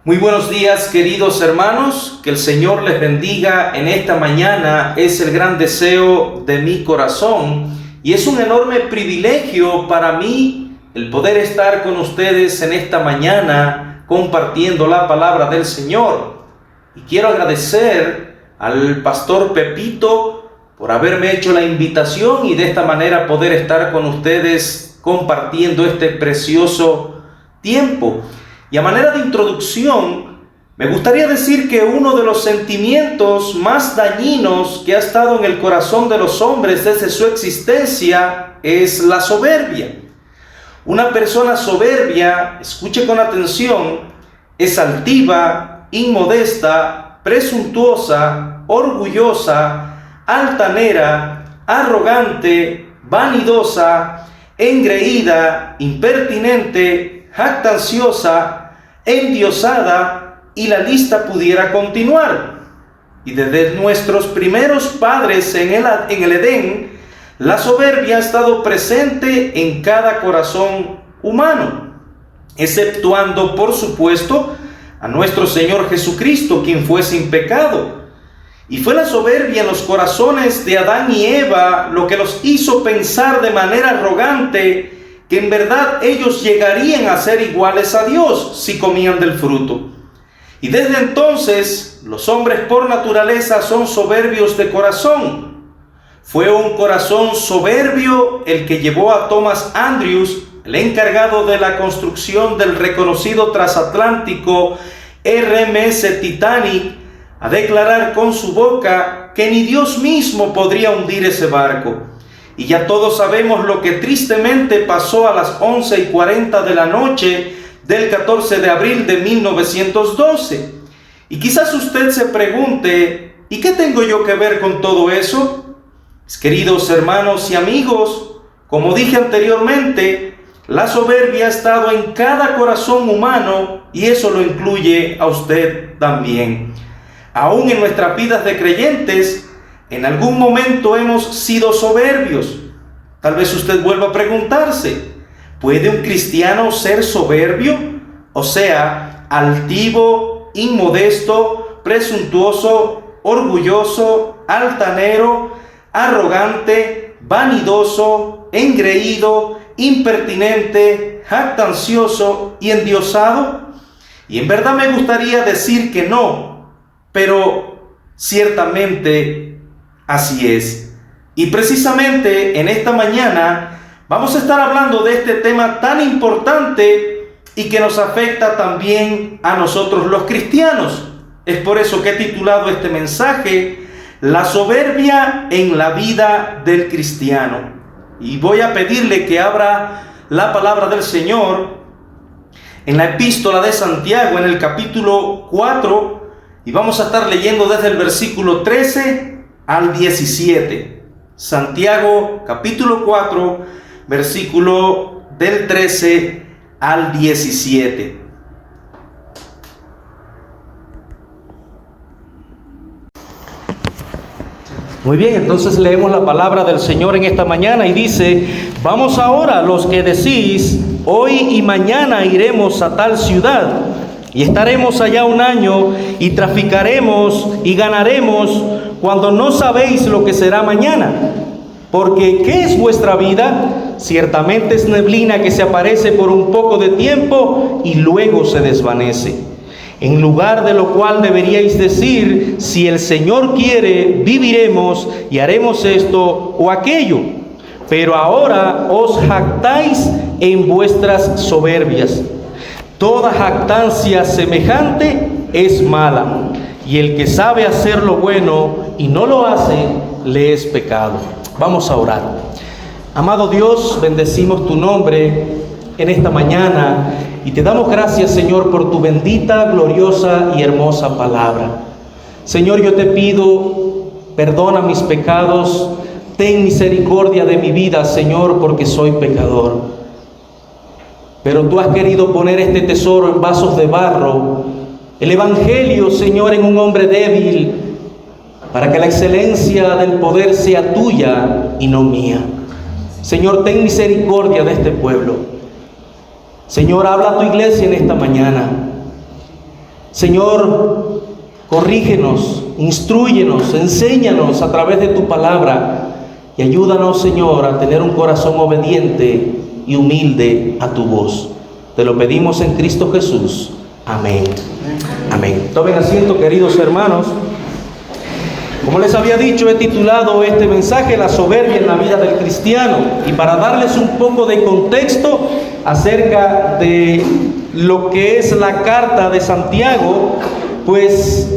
Muy buenos días, queridos hermanos, que el Señor les bendiga en esta mañana. Es el gran deseo de mi corazón y es un enorme privilegio para mí el poder estar con ustedes en esta mañana compartiendo la palabra del Señor. Y quiero agradecer al pastor Pepito por haberme hecho la invitación y de esta manera poder estar con ustedes compartiendo este precioso tiempo. Y a manera de introducción, me gustaría decir que uno de los sentimientos más dañinos que ha estado en el corazón de los hombres desde su existencia es la soberbia. Una persona soberbia, escuche con atención, es altiva, inmodesta, presuntuosa, orgullosa, altanera, arrogante, vanidosa, engreída, impertinente, jactanciosa, endiosada, y la lista pudiera continuar. Y desde nuestros primeros padres en el Edén, la soberbia ha estado presente en cada corazón humano, exceptuando, por supuesto, a nuestro Señor Jesucristo, quien fue sin pecado. Y fue la soberbia en los corazones de Adán y Eva lo que los hizo pensar de manera arrogante que en verdad ellos llegarían a ser iguales a Dios si comían del fruto. Y desde entonces los hombres por naturaleza son soberbios de corazón. Fue un corazón soberbio el que llevó a Thomas Andrews, el encargado de la construcción del reconocido transatlántico RMS Titanic, a declarar con su boca que ni Dios mismo podría hundir ese barco. Y ya todos sabemos lo que tristemente pasó a las 11:40 de la noche del 14 de abril de 1912. Y quizás usted se pregunte, ¿y qué tengo yo que ver con todo eso? Mis queridos hermanos y amigos, como dije anteriormente, la soberbia ha estado en cada corazón humano y eso lo incluye a usted también. Aún en nuestras vidas de creyentes, en algún momento hemos sido soberbios. Tal vez usted vuelva a preguntarse, ¿puede un cristiano ser soberbio? O sea, altivo, inmodesto, presuntuoso, orgulloso, altanero, arrogante, vanidoso, engreído, impertinente, jactancioso y endiosado. Y en verdad me gustaría decir que no, pero ciertamente así es. Y precisamente en esta mañana vamos a estar hablando de este tema tan importante y que nos afecta también a nosotros los cristianos. Es por eso que he titulado este mensaje, La soberbia en la vida del cristiano. Y voy a pedirle que abra la palabra del Señor en la epístola de Santiago, en el capítulo 4, y vamos a estar leyendo desde el versículo 13 al 17. Santiago capítulo 4, versículo del 13 al 17. Muy bien, entonces leemos la palabra del Señor en esta mañana y dice: vamos ahora los que decís, hoy y mañana iremos a tal ciudad y estaremos allá un año y traficaremos y ganaremos, cuando no sabéis lo que será mañana. Porque ¿qué es vuestra vida? Ciertamente es neblina que se aparece por un poco de tiempo y luego se desvanece. En lugar de lo cual deberíais decir, si el Señor quiere, viviremos y haremos esto o aquello. Pero ahora os jactáis en vuestras soberbias. Toda jactancia semejante es mala, y el que sabe hacer lo bueno y no lo hace, le es pecado. Vamos a orar. Amado Dios, bendecimos tu nombre en esta mañana y te damos gracias, Señor, por tu bendita, gloriosa y hermosa palabra. Señor, yo te pido, perdona mis pecados, ten misericordia de mi vida, Señor, porque soy pecador. Pero tú has querido poner este tesoro en vasos de barro, el Evangelio, Señor, en un hombre débil, para que la excelencia del poder sea tuya y no mía. Señor, ten misericordia de este pueblo. Señor, habla a tu iglesia en esta mañana. Señor, corrígenos, instrúyenos, enséñanos a través de tu palabra y ayúdanos, Señor, a tener un corazón obediente y humilde a tu voz. Te lo pedimos en Cristo Jesús. Amén. Amén. Tomen asiento, queridos hermanos. Como les había dicho, he titulado este mensaje La soberbia en la vida del cristiano. Y para darles un poco de contexto acerca de lo que es la carta de Santiago, pues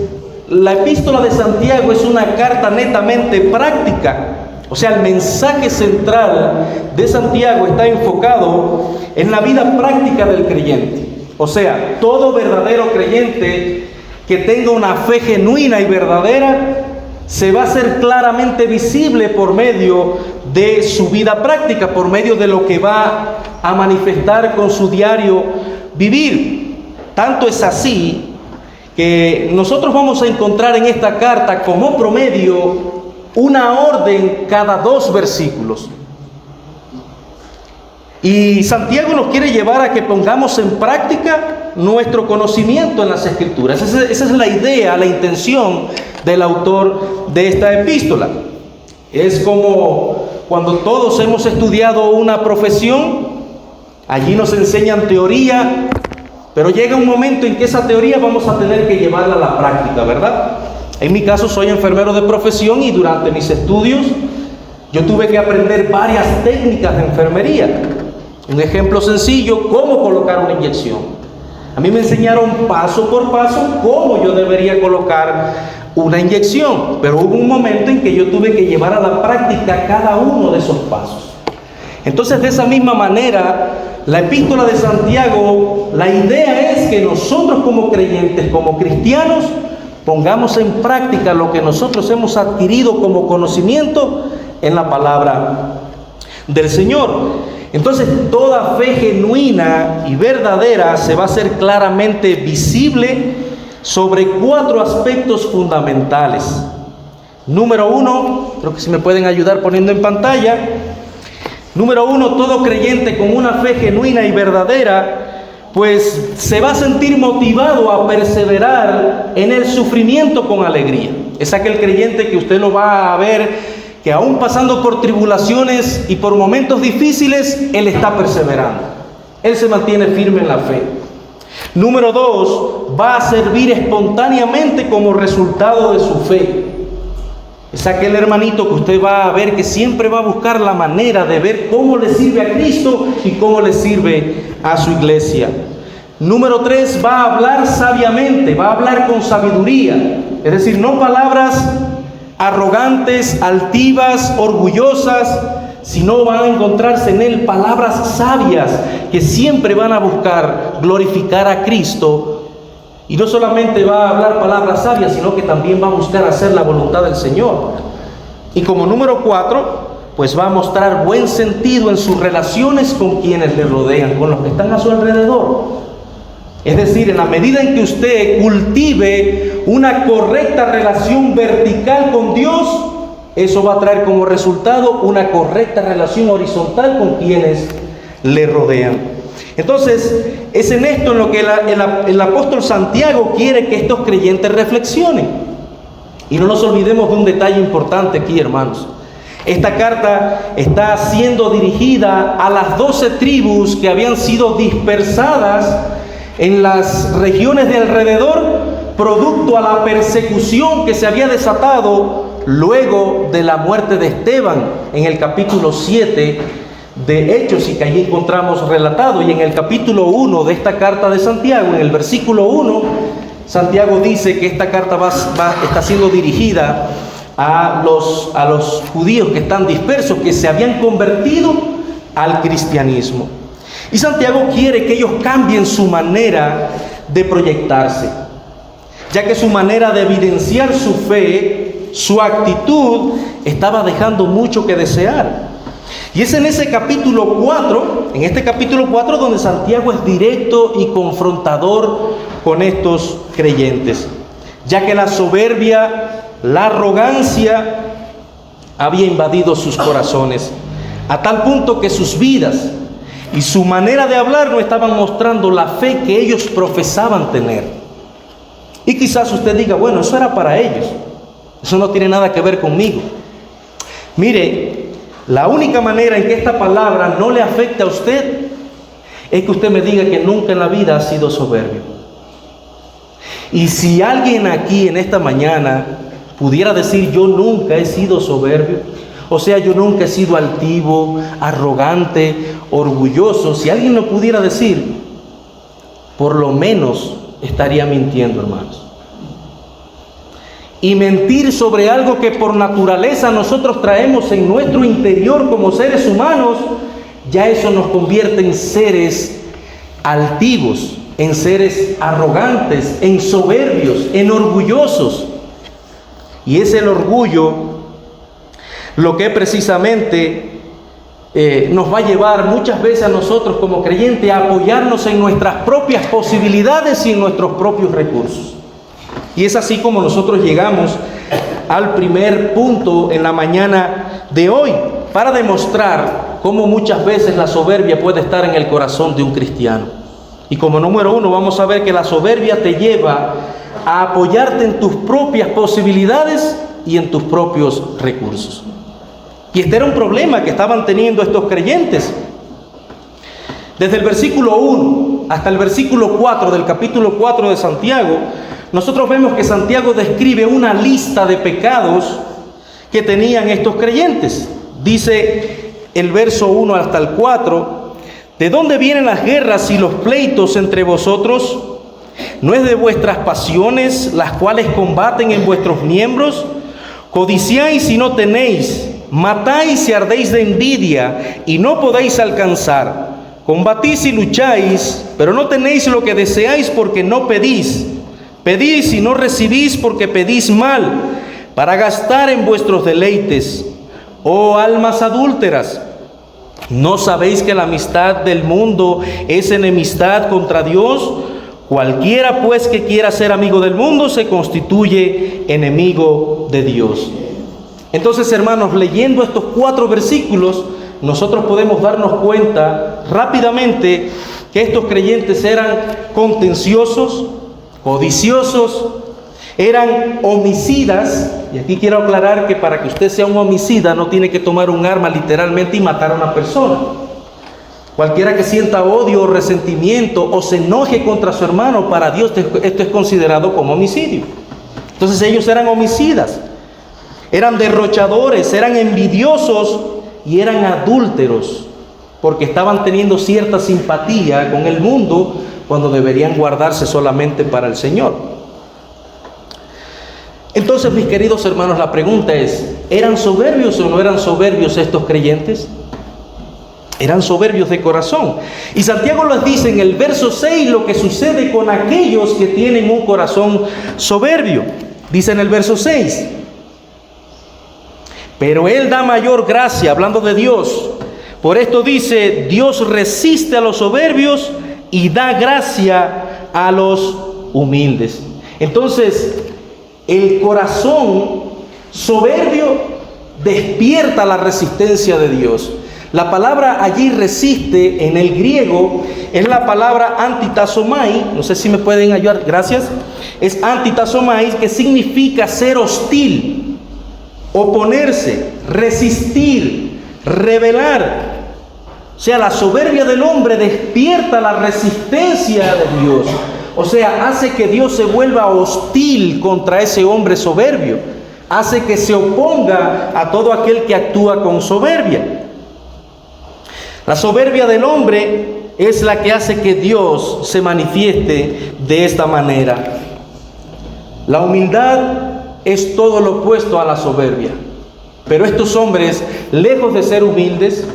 la epístola de Santiago es una carta netamente práctica. O sea, el mensaje central de Santiago está enfocado en la vida práctica del creyente. O sea, todo verdadero creyente que tenga una fe genuina y verdadera se va a hacer claramente visible por medio de su vida práctica, por medio de lo que va a manifestar con su diario vivir. Tanto es así que nosotros vamos a encontrar en esta carta como promedio una orden cada 2 versículos. Y Santiago nos quiere llevar a que pongamos en práctica nuestro conocimiento en las Escrituras. Esa es la idea, la intención del autor de esta epístola. Es como cuando todos hemos estudiado una profesión, allí nos enseñan teoría, pero llega un momento en que esa teoría vamos a tener que llevarla a la práctica, ¿verdad? En mi caso soy enfermero de profesión y durante mis estudios yo tuve que aprender varias técnicas de enfermería. Un ejemplo sencillo, cómo colocar una inyección. A mí me enseñaron paso por paso cómo yo debería colocar una inyección, pero hubo un momento en que yo tuve que llevar a la práctica cada uno de esos pasos. Entonces, de esa misma manera, la epístola de Santiago, la idea es que nosotros como creyentes, como cristianos, pongamos en práctica lo que nosotros hemos adquirido como conocimiento en la palabra del Señor. Entonces, toda fe genuina y verdadera se va a hacer claramente visible sobre 4 aspectos fundamentales. Número 1, creo que si me pueden ayudar poniendo en pantalla. Número 1, todo creyente con una fe genuina y verdadera, pues se va a sentir motivado a perseverar en el sufrimiento con alegría. Es aquel creyente que usted lo va a ver que aún pasando por tribulaciones y por momentos difíciles, él está perseverando. Él se mantiene firme en la fe. Número 2, va a servir espontáneamente como resultado de su fe. Es aquel hermanito que usted va a ver que siempre va a buscar la manera de ver cómo le sirve a Cristo y cómo le sirve a su iglesia. Número 3, va a hablar sabiamente, va a hablar con sabiduría. Es decir, no palabras arrogantes, altivas, orgullosas, sino van a encontrarse en él palabras sabias que siempre van a buscar glorificar a Cristo. Y no solamente va a hablar palabras sabias, sino que también va a buscar hacer la voluntad del Señor. Y como número 4, pues va a mostrar buen sentido en sus relaciones con quienes le rodean, con los que están a su alrededor. Es decir, en la medida en que usted cultive una correcta relación vertical con Dios, eso va a traer como resultado una correcta relación horizontal con quienes le rodean. Entonces, es en esto en lo que el apóstol Santiago quiere que estos creyentes reflexionen. Y no nos olvidemos de un detalle importante aquí, hermanos. Esta carta está siendo dirigida a las 12 tribus que habían sido dispersadas en las regiones de alrededor, producto a la persecución que se había desatado luego de la muerte de Esteban en el capítulo 7 de Hechos, y que allí encontramos relatado. Y en el capítulo 1 de esta carta de Santiago, en el versículo 1, Santiago dice que esta carta está siendo dirigida a los judíos que están dispersos, que se habían convertido al cristianismo. Y Santiago quiere que ellos cambien su manera de proyectarse, ya que su manera de evidenciar su fe, su actitud, estaba dejando mucho que desear. Y es en ese capítulo 4, en este capítulo 4, donde Santiago es directo y confrontador con estos creyentes, ya que la soberbia, la arrogancia había invadido sus corazones, a tal punto que sus vidas y su manera de hablar no estaban mostrando la fe que ellos profesaban tener. Y quizás usted diga, bueno, eso era para ellos, eso no tiene nada que ver conmigo. Mire, la única manera en que esta palabra no le afecte a usted es que usted me diga que nunca en la vida ha sido soberbio. Y si alguien aquí en esta mañana pudiera decir, yo nunca he sido soberbio, o sea, yo nunca he sido altivo, arrogante, orgulloso, si alguien lo pudiera decir, por lo menos estaría mintiendo, hermanos. Y mentir sobre algo que por naturaleza nosotros traemos en nuestro interior como seres humanos, ya eso nos convierte en seres altivos, en seres arrogantes, en soberbios, en orgullosos. Y es el orgullo lo que precisamente nos va a llevar muchas veces a nosotros como creyentes a apoyarnos en nuestras propias posibilidades y en nuestros propios recursos. Y es así como nosotros llegamos al primer punto en la mañana de hoy, para demostrar cómo muchas veces la soberbia puede estar en el corazón de un cristiano. Y como número uno vamos a ver que la soberbia te lleva a apoyarte en tus propias posibilidades y en tus propios recursos. Y este era un problema que estaban teniendo estos creyentes. Desde el versículo 1 hasta el versículo 4 del capítulo 4 de Santiago, nosotros vemos que Santiago describe una lista de pecados que tenían estos creyentes. Dice el verso 1 hasta el 4, ¿de dónde vienen las guerras y los pleitos entre vosotros? ¿No es de vuestras pasiones las cuales combaten en vuestros miembros? Codiciáis y no tenéis, matáis y ardéis de envidia y no podéis alcanzar. Combatís y lucháis, pero no tenéis lo que deseáis porque no pedís. Pedís y no recibís porque pedís mal, para gastar en vuestros deleites. Oh almas adúlteras, ¿no sabéis que la amistad del mundo es enemistad contra Dios? Cualquiera pues que quiera ser amigo del mundo se constituye enemigo de Dios. Entonces, hermanos, leyendo estos 4 versículos, nosotros podemos darnos cuenta rápidamente que estos creyentes eran contenciosos, codiciosos, eran homicidas. Y aquí quiero aclarar que para que usted sea un homicida no tiene que tomar un arma literalmente y matar a una persona. Cualquiera que sienta odio o resentimiento o se enoje contra su hermano, para Dios esto es considerado como homicidio. Entonces ellos eran homicidas, eran derrochadores, eran envidiosos y eran adúlteros, porque estaban teniendo cierta simpatía con el mundo cuando deberían guardarse solamente para el Señor. Entonces, mis queridos hermanos, la pregunta es, ¿eran soberbios o no eran soberbios estos creyentes? Eran soberbios de corazón. Y Santiago les dice en el verso 6 lo que sucede con aquellos que tienen un corazón soberbio. Dice en el verso 6, pero Él da mayor gracia, hablando de Dios. Por esto dice, Dios resiste a los soberbios y da gracia a los humildes. Entonces, el corazón soberbio despierta la resistencia de Dios. La palabra allí resiste en el griego es la palabra antitazomai. No sé si me pueden ayudar, gracias. Es antitazomai, que significa ser hostil, oponerse, resistir, rebelar. O sea, la soberbia del hombre despierta la resistencia de Dios. O sea, hace que Dios se vuelva hostil contra ese hombre soberbio. Hace que se oponga a todo aquel que actúa con soberbia. La soberbia del hombre es la que hace que Dios se manifieste de esta manera. La humildad es todo lo opuesto a la soberbia. Pero estos hombres, lejos de ser humildes,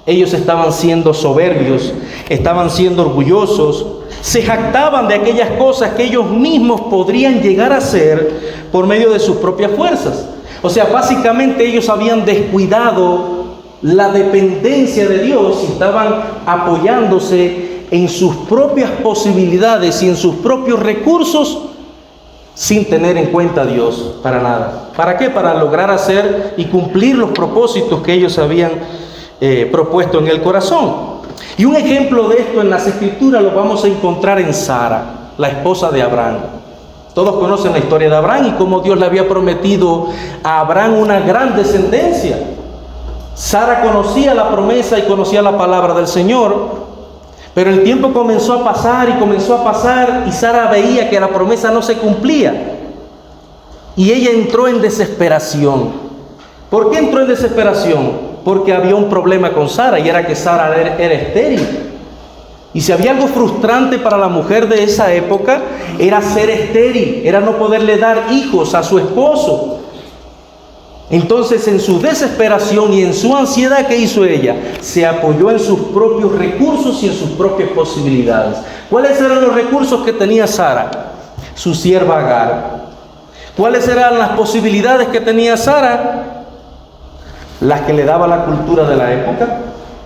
ellos estaban siendo soberbios, estaban siendo orgullosos, se jactaban de aquellas cosas que ellos mismos podrían llegar a hacer por medio de sus propias fuerzas. O sea, básicamente ellos habían descuidado la dependencia de Dios y estaban apoyándose en sus propias posibilidades y en sus propios recursos sin tener en cuenta a Dios para nada. ¿Para qué? Para lograr hacer y cumplir los propósitos que ellos habían propuesto en el corazón. Y un ejemplo de esto en las Escrituras lo vamos a encontrar en Sara, la esposa de Abraham. Todos conocen la historia de Abraham y cómo Dios le había prometido a Abraham una gran descendencia. Sara conocía la promesa y conocía la palabra del Señor, pero el tiempo comenzó a pasar y Sara veía que la promesa no se cumplía. Y ella entró en desesperación. ¿Por qué entró en desesperación? Porque había un problema con Sara, y era que Sara era estéril. Y si había algo frustrante para la mujer de esa época, era ser estéril, era no poderle dar hijos a su esposo. Entonces, en su desesperación y en su ansiedad, ¿qué hizo ella? Se apoyó en sus propios recursos y en sus propias posibilidades. ¿Cuáles eran los recursos que tenía Sara? Su sierva Agar. ¿Cuáles eran las posibilidades que tenía Sara? Las que le daba la cultura de la época.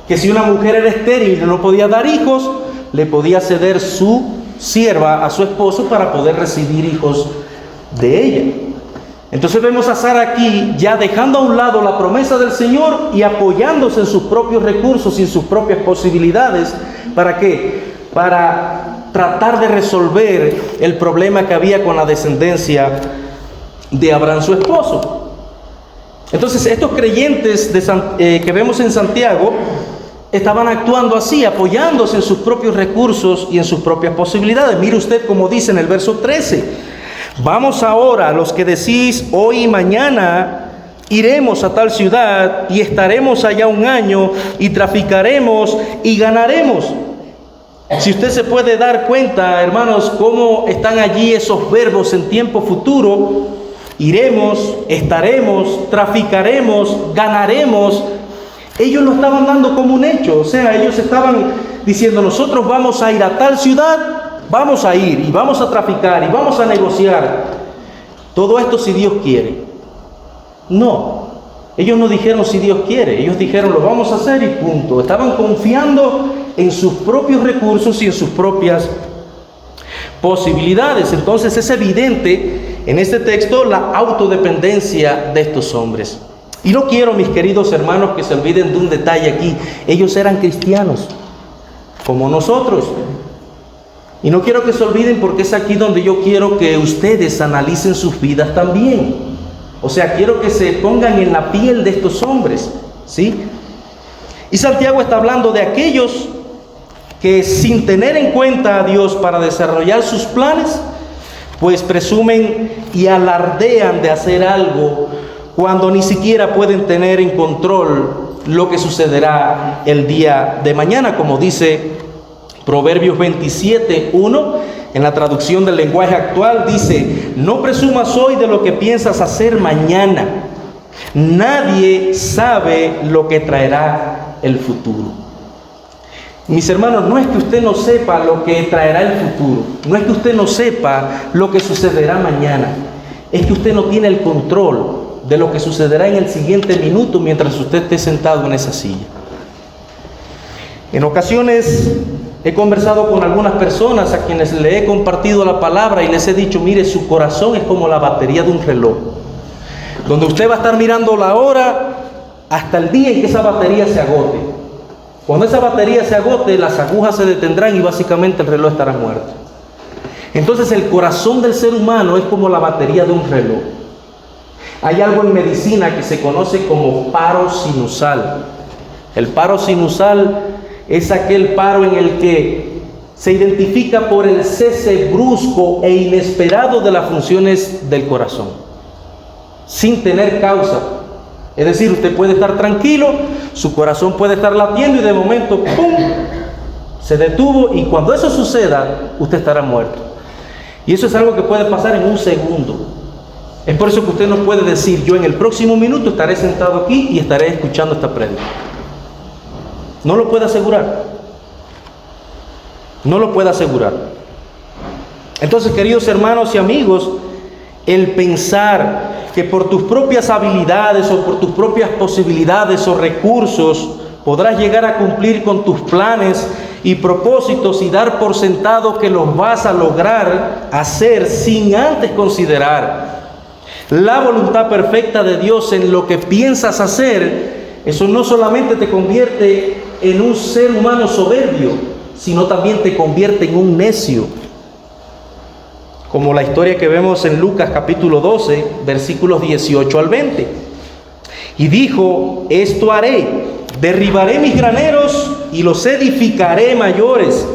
Que si una mujer era estéril y no podía dar hijos, le podía ceder su sierva a su esposo para poder recibir hijos de ella. Entonces vemos a Sara aquí ya dejando a un lado la promesa del Señor y apoyándose en sus propios recursos y en sus propias posibilidades. ¿Para qué? Para tratar de resolver el problema que había con la descendencia de Abraham, su esposo. Entonces estos creyentes que vemos en Santiago estaban actuando así, apoyándose en sus propios recursos y en sus propias posibilidades. Mire usted como dice en el verso 13. Vamos ahora, los que decís hoy y mañana iremos a tal ciudad y estaremos allá un año y traficaremos y ganaremos. Si usted se puede dar cuenta, hermanos, cómo están allí esos verbos en tiempo futuro: iremos, estaremos, traficaremos, ganaremos. Ellos lo estaban dando como un hecho, o sea, ellos estaban diciendo: nosotros vamos a ir a tal ciudad, vamos a ir y vamos a traficar y vamos a negociar. Todo esto si Dios quiere. No, ellos no dijeron si Dios quiere, ellos dijeron lo vamos a hacer y punto. Estaban confiando en sus propios recursos y en sus propias posibilidades. Entonces es evidente en este texto la autodependencia de estos hombres. Y no quiero, mis queridos hermanos, que se olviden de un detalle aquí. Ellos eran cristianos, como nosotros. Y no quiero que se olviden, porque es aquí donde yo quiero que ustedes analicen sus vidas también. O sea, quiero que se pongan en la piel de estos hombres, ¿sí? Y Santiago está hablando de aquellos que, sin tener en cuenta a Dios para desarrollar sus planes, pues presumen y alardean de hacer algo cuando ni siquiera pueden tener en control lo que sucederá el día de mañana, como dice Proverbios 27:1, en la traducción del lenguaje actual, dice: no presumas hoy de lo que piensas hacer mañana. Nadie sabe lo que traerá el futuro. Mis hermanos, no es que usted no sepa lo que traerá el futuro, no es que usted no sepa lo que sucederá mañana, es que usted no tiene el control de lo que sucederá en el siguiente minuto mientras usted esté sentado en esa silla. En ocasiones he conversado con algunas personas a quienes le he compartido la palabra y les he dicho: mire, su corazón es como la batería de un reloj, donde usted va a estar mirando la hora hasta el día en que esa batería se agote. Cuando esa batería se agote, las agujas se detendrán y básicamente el reloj estará muerto. Entonces el corazón del ser humano es como la batería de un reloj. Hay algo en medicina que se conoce como paro sinusal. El paro sinusal es aquel paro en el que se identifica por el cese brusco e inesperado de las funciones del corazón, sin tener causa. Es decir, usted puede estar tranquilo, su corazón puede estar latiendo y de momento, ¡pum!, se detuvo, y cuando eso suceda, usted estará muerto. Y eso es algo que puede pasar en un segundo. Es por eso que usted no puede decir: yo en el próximo minuto estaré sentado aquí y estaré escuchando esta prédica. No lo puede asegurar. No lo puede asegurar. Entonces, queridos hermanos y amigos, el pensar que por tus propias habilidades o por tus propias posibilidades o recursos podrás llegar a cumplir con tus planes y propósitos y dar por sentado que los vas a lograr hacer sin antes considerar la voluntad perfecta de Dios en lo que piensas hacer, eso no solamente te convierte en un ser humano soberbio, sino también te convierte en un necio. como la historia que vemos en Lucas capítulo 12, versículos 18 al 20. Y dijo: esto haré, derribaré mis graneros y los edificaré mayores,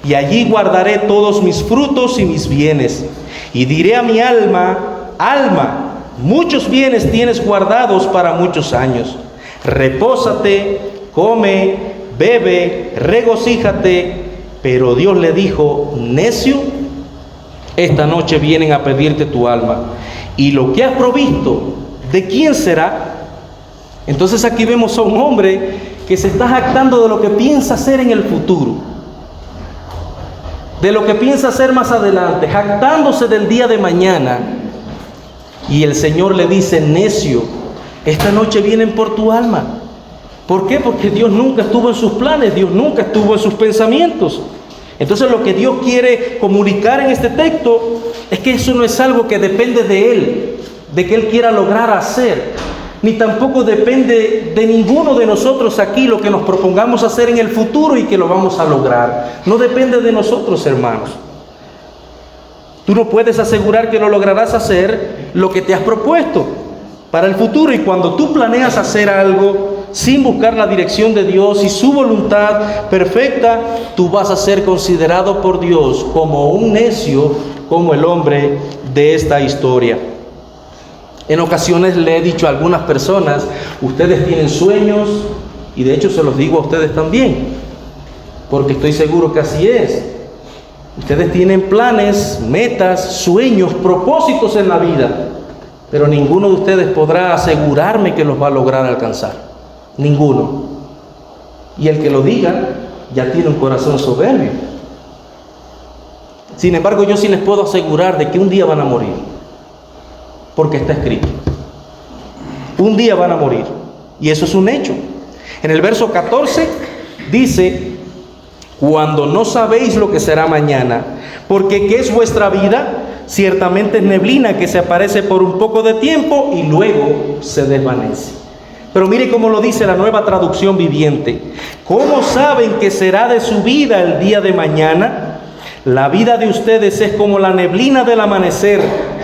y allí guardaré todos mis frutos y mis bienes. Y diré a mi alma: alma, muchos bienes tienes guardados para muchos años. Repósate, come, bebe, regocíjate. Pero Dios le dijo: necio, esta noche vienen a pedirte tu alma, y lo que has provisto, ¿de quién será? Entonces aquí vemos a un hombre que se está jactando de lo que piensa hacer en el futuro, de lo que piensa hacer más adelante, jactándose del día de mañana. Y el Señor le dice: necio, esta noche vienen por tu alma. ¿Por qué? Porque Dios nunca estuvo en sus planes, Dios nunca estuvo en sus pensamientos. Entonces lo que Dios quiere comunicar en este texto es que eso no es algo que depende de Él, de que Él quiera lograr hacer, ni tampoco depende de ninguno de nosotros aquí lo que nos propongamos hacer en el futuro y que lo vamos a lograr. No depende de nosotros, hermanos. Tú no puedes asegurar que lo lograrás hacer lo que te has propuesto para el futuro, y cuando tú planeas hacer algo sin buscar la dirección de Dios y su voluntad perfecta, tú vas a ser considerado por Dios como un necio, como el hombre de esta historia. En ocasiones le he dicho a algunas personas: ustedes tienen sueños, y de hecho se los digo a ustedes también, porque estoy seguro que así es. Ustedes tienen planes, metas, sueños, propósitos en la vida, pero ninguno de ustedes podrá asegurarme que los va a lograr alcanzar. Ninguno. Y el que lo diga ya tiene un corazón soberbio. Sin embargo, yo sí les puedo asegurar de que un día van a morir, porque está escrito. Un día van a morir, y eso es un hecho. En el verso 14 dice: cuando no sabéis lo que será mañana, porque ¿qué es vuestra vida? Ciertamente es neblina que se aparece por un poco de tiempo y luego se desvanece. Pero mire cómo lo dice la Nueva Traducción Viviente. ¿Cómo saben que será de su vida el día de mañana? La vida de ustedes es como la neblina del amanecer.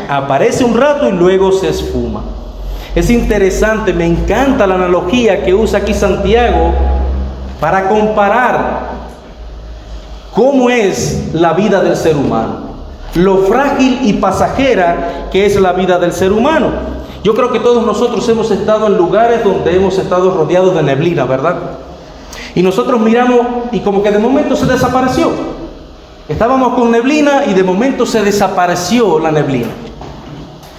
Aparece un rato y luego se esfuma. Es interesante, me encanta la analogía que usa aquí Santiago para comparar cómo es la vida del ser humano, lo frágil y pasajera que es la vida del ser humano. Yo creo que todos nosotros hemos estado en lugares donde hemos estado rodeados de neblina, ¿verdad? Y nosotros miramos y como que de momento se desapareció. Estábamos con neblina y de momento se desapareció la neblina.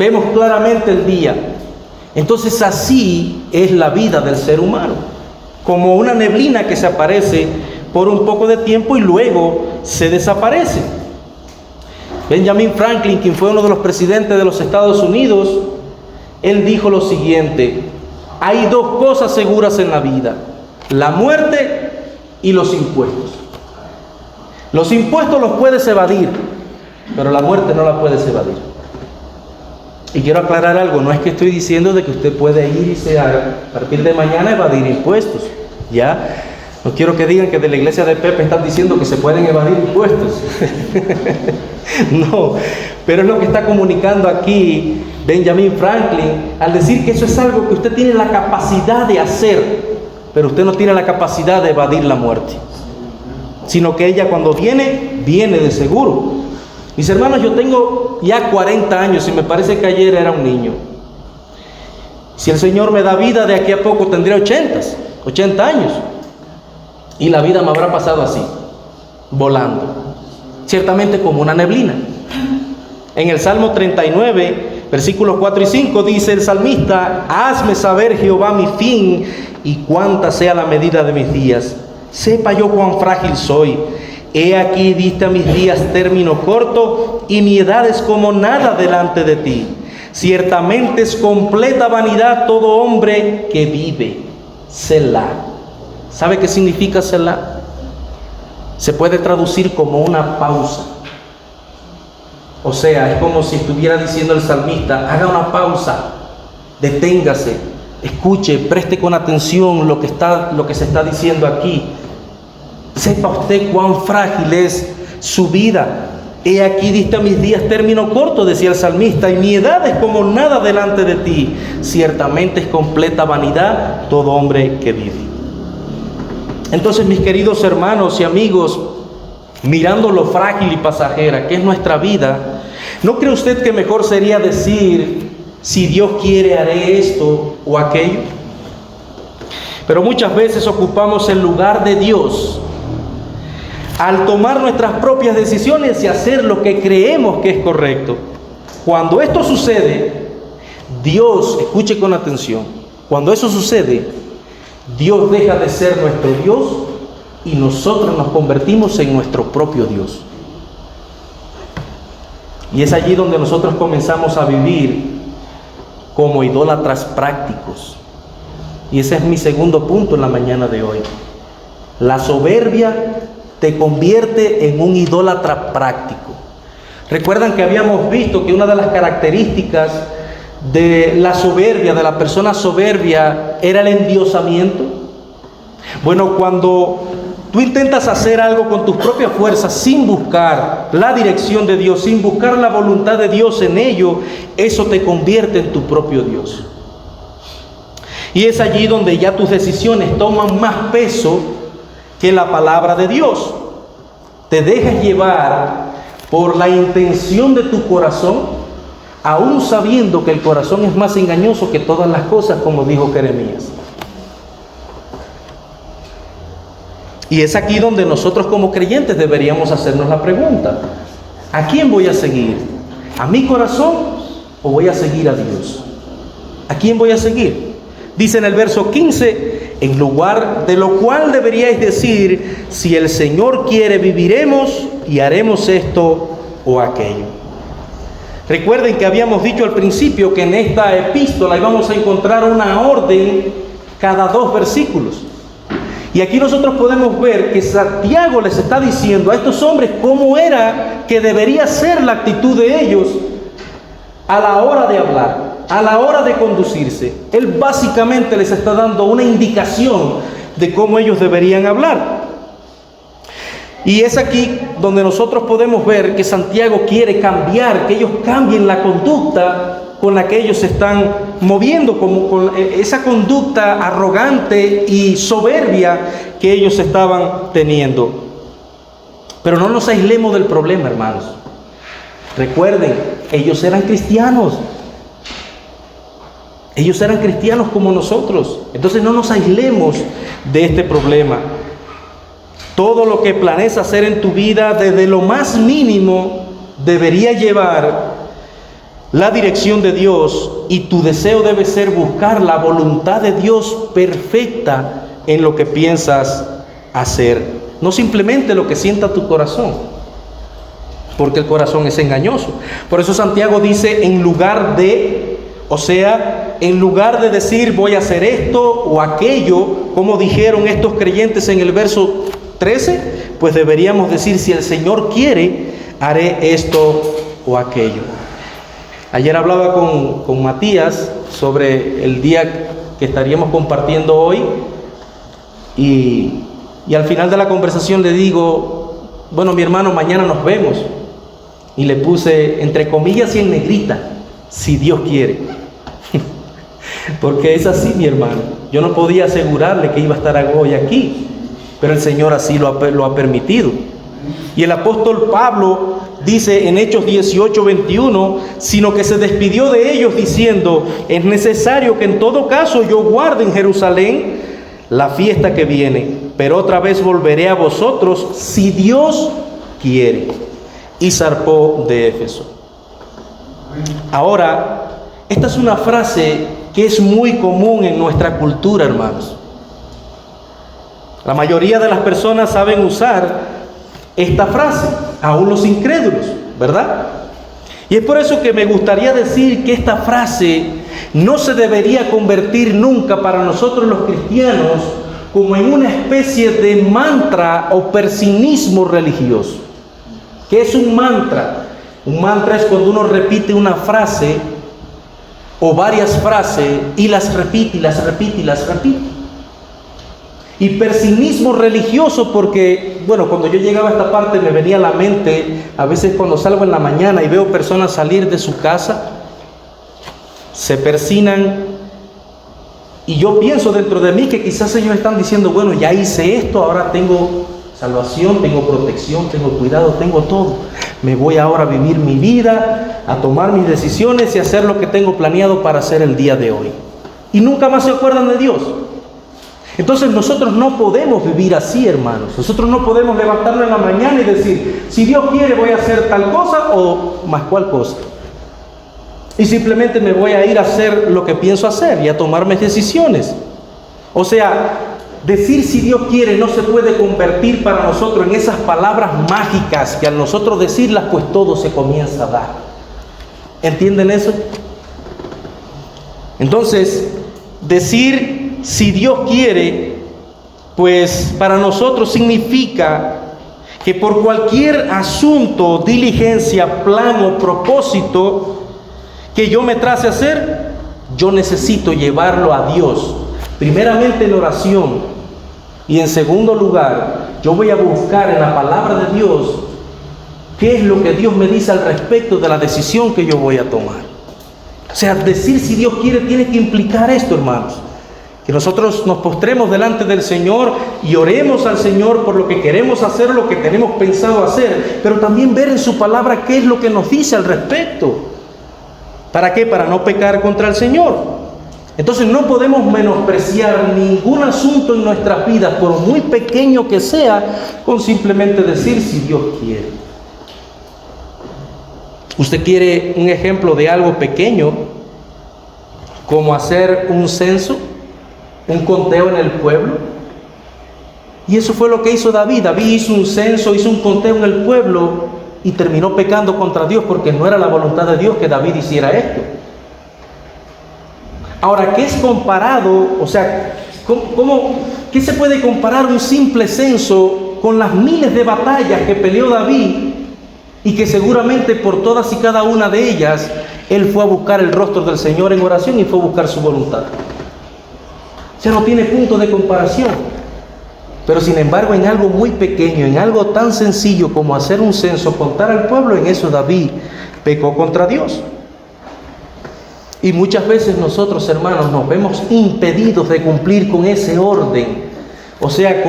Vemos claramente el día. Entonces así es la vida del ser humano, como una neblina que se aparece por un poco de tiempo y luego se desaparece. Benjamin Franklin, quien fue uno de los presidentes de los Estados Unidos, él dijo lo siguiente: hay dos cosas seguras en la vida, la muerte y los impuestos. Los impuestos los puedes evadir, pero la muerte no la puedes evadir. Y quiero aclarar algo, no es que estoy diciendo de que usted puede irse a partir de mañana a evadir impuestos, ¿ya? No quiero que digan que de la iglesia de Pepe están diciendo que se pueden evadir impuestos. No, pero es lo que está comunicando aquí Benjamin Franklin al decir que eso es algo que usted tiene la capacidad de hacer, pero usted no tiene la capacidad de evadir la muerte, sino que ella cuando viene, viene de seguro. Mis hermanos, yo tengo ya 40 años y me parece que ayer era un niño. Si el Señor me da vida, de aquí a poco tendré 80 años. Y la vida me habrá pasado así, volando, ciertamente como una neblina. En el Salmo 39, versículos 4 y 5, dice el salmista: hazme saber, Jehová, mi fin y cuánta sea la medida de mis días. Sepa yo cuán frágil soy. He aquí diste a mis días término corto y mi edad es como nada delante de ti. Ciertamente es completa vanidad todo hombre que vive. Selah. ¿Sabe qué significa Selah? Se puede traducir como una pausa. O sea, es como si estuviera diciendo el salmista: haga una pausa, deténgase, escuche, preste con atención lo que se está diciendo aquí. Sepa usted cuán frágil es su vida. He aquí diste a mis días término corto, decía el salmista, y mi edad es como nada delante de ti. Ciertamente es completa vanidad todo hombre que vive. Entonces, mis queridos hermanos y amigos, mirando lo frágil y pasajera que es nuestra vida, ¿no cree usted que mejor sería decir, si Dios quiere haré esto o aquello? Pero muchas veces ocupamos el lugar de Dios al tomar nuestras propias decisiones y hacer lo que creemos que es correcto. Cuando esto sucede, Dios, escuche con atención, cuando eso sucede, Dios deja de ser nuestro Dios y nosotros nos convertimos en nuestro propio Dios. Y es allí donde nosotros comenzamos a vivir como idólatras prácticos. Y ese es mi segundo punto en la mañana de hoy. La soberbia te convierte en un idólatra práctico. Recuerdan que habíamos visto que una de las características de la soberbia, de la persona soberbia, era el endiosamiento. Bueno, cuando tú intentas hacer algo con tus propias fuerzas sin buscar la dirección de Dios, sin buscar la voluntad de Dios en ello, eso te convierte en tu propio Dios. Y es allí donde ya tus decisiones toman más peso que la palabra de Dios. Te dejas llevar por la intención de tu corazón, aún sabiendo que el corazón es más engañoso que todas las cosas, como dijo Jeremías. Y es aquí donde nosotros como creyentes deberíamos hacernos la pregunta: ¿a quién voy a seguir? ¿A mi corazón o voy a seguir a Dios? ¿A quién voy a seguir? Dice en el verso 15, en lugar de lo cual deberíais decir, si el Señor quiere viviremos y haremos esto o aquello. Recuerden que habíamos dicho al principio que en esta epístola íbamos a encontrar una orden cada 2 versículos. Y aquí nosotros podemos ver que Santiago les está diciendo a estos hombres cómo era que debería ser la actitud de ellos a la hora de hablar, a la hora de conducirse. Él básicamente les está dando una indicación de cómo ellos deberían hablar. Y es aquí donde nosotros podemos ver que Santiago quiere cambiar, que ellos cambien la conducta con la que ellos se están moviendo, como con esa conducta arrogante y soberbia que ellos estaban teniendo. Pero no nos aislemos del problema, hermanos. Recuerden, ellos eran cristianos. Ellos eran cristianos como nosotros. Entonces no nos aislemos de este problema. Todo lo que planees hacer en tu vida, desde lo más mínimo, debería llevar la dirección de Dios, y tu deseo debe ser buscar la voluntad de Dios perfecta en lo que piensas hacer. No simplemente lo que sienta tu corazón, porque el corazón es engañoso. Por eso Santiago dice, en lugar de, o sea, en lugar de decir voy a hacer esto o aquello, como dijeron estos creyentes en el verso 13, pues deberíamos decir, si el Señor quiere, haré esto o aquello. Ayer hablaba con Matías sobre el día que estaríamos compartiendo hoy, y al final de la conversación le digo, bueno, mi hermano, mañana nos vemos. Y le puse entre comillas y en negrita, si Dios quiere. Porque es así, mi hermano. Yo no podía asegurarle que iba a estar hoy aquí, pero el Señor así lo ha permitido. Y el apóstol Pablo dice en Hechos 18:21, sino que se despidió de ellos diciendo, es necesario que en todo caso yo guarde en Jerusalén la fiesta que viene, pero otra vez volveré a vosotros si Dios quiere. Y zarpó de Éfeso. Ahora, esta es una frase que es muy común en nuestra cultura, hermanos. La mayoría de las personas saben usar esta frase, aún los incrédulos, ¿verdad? Y es por eso que me gustaría decir que esta frase no se debería convertir nunca para nosotros los cristianos como en una especie de mantra o persinismo religioso. ¿Qué es un mantra? Un mantra es cuando uno repite una frase o varias frases y las repite y las repite y las repite. y pesimismo religioso, porque, bueno, cuando yo llegaba a esta parte me venía a la mente, a veces cuando salgo en la mañana y veo personas salir de su casa, se persignan, y yo pienso dentro de mí que quizás ellos están diciendo, bueno, ya hice esto, ahora tengo salvación, tengo protección, tengo cuidado, tengo todo. Me voy ahora a vivir mi vida, a tomar mis decisiones y a hacer lo que tengo planeado para hacer el día de hoy. Y nunca más se acuerdan de Dios. Entonces nosotros no podemos vivir así, hermanos. Nosotros no podemos levantarnos en la mañana y decir, si Dios quiere voy a hacer tal cosa o más cual cosa. Y simplemente me voy a ir a hacer lo que pienso hacer y a tomar mis decisiones. O sea, decir si Dios quiere no se puede convertir para nosotros en esas palabras mágicas que al nosotros decirlas, pues todo se comienza a dar. ¿Entienden eso? Entonces, decir si Dios quiere, pues para nosotros significa que por cualquier asunto, diligencia, plan o propósito que yo me trace a hacer, yo necesito llevarlo a Dios. Primeramente en oración y en segundo lugar, yo voy a buscar en la palabra de Dios qué es lo que Dios me dice al respecto de la decisión que yo voy a tomar. O sea, decir si Dios quiere tiene que implicar esto, hermanos. Que nosotros nos postremos delante del Señor y oremos al Señor por lo que queremos hacer, lo que tenemos pensado hacer, pero también ver en su palabra qué es lo que nos dice al respecto. ¿Para qué? Para no pecar contra el Señor. Entonces no podemos menospreciar ningún asunto en nuestras vidas, por muy pequeño que sea, con simplemente decir si Dios quiere. ¿Usted quiere un ejemplo de algo pequeño, como hacer un censo, un conteo en el pueblo? Y eso fue lo que hizo David. David hizo un censo, hizo un conteo en el pueblo y terminó pecando contra Dios porque no era la voluntad de Dios que David hiciera esto. Ahora, ¿qué es comparado? O sea, ¿qué se puede comparar un simple censo con las miles de batallas que peleó David y que seguramente por todas y cada una de ellas él fue a buscar el rostro del Señor en oración y fue a buscar su voluntad? O sea, no tiene punto de comparación. Pero sin embargo, en algo muy pequeño, en algo tan sencillo como hacer un censo, contar al pueblo, en eso David pecó contra Dios. Y muchas veces nosotros, hermanos, nos vemos impedidos de cumplir con ese orden. O sea,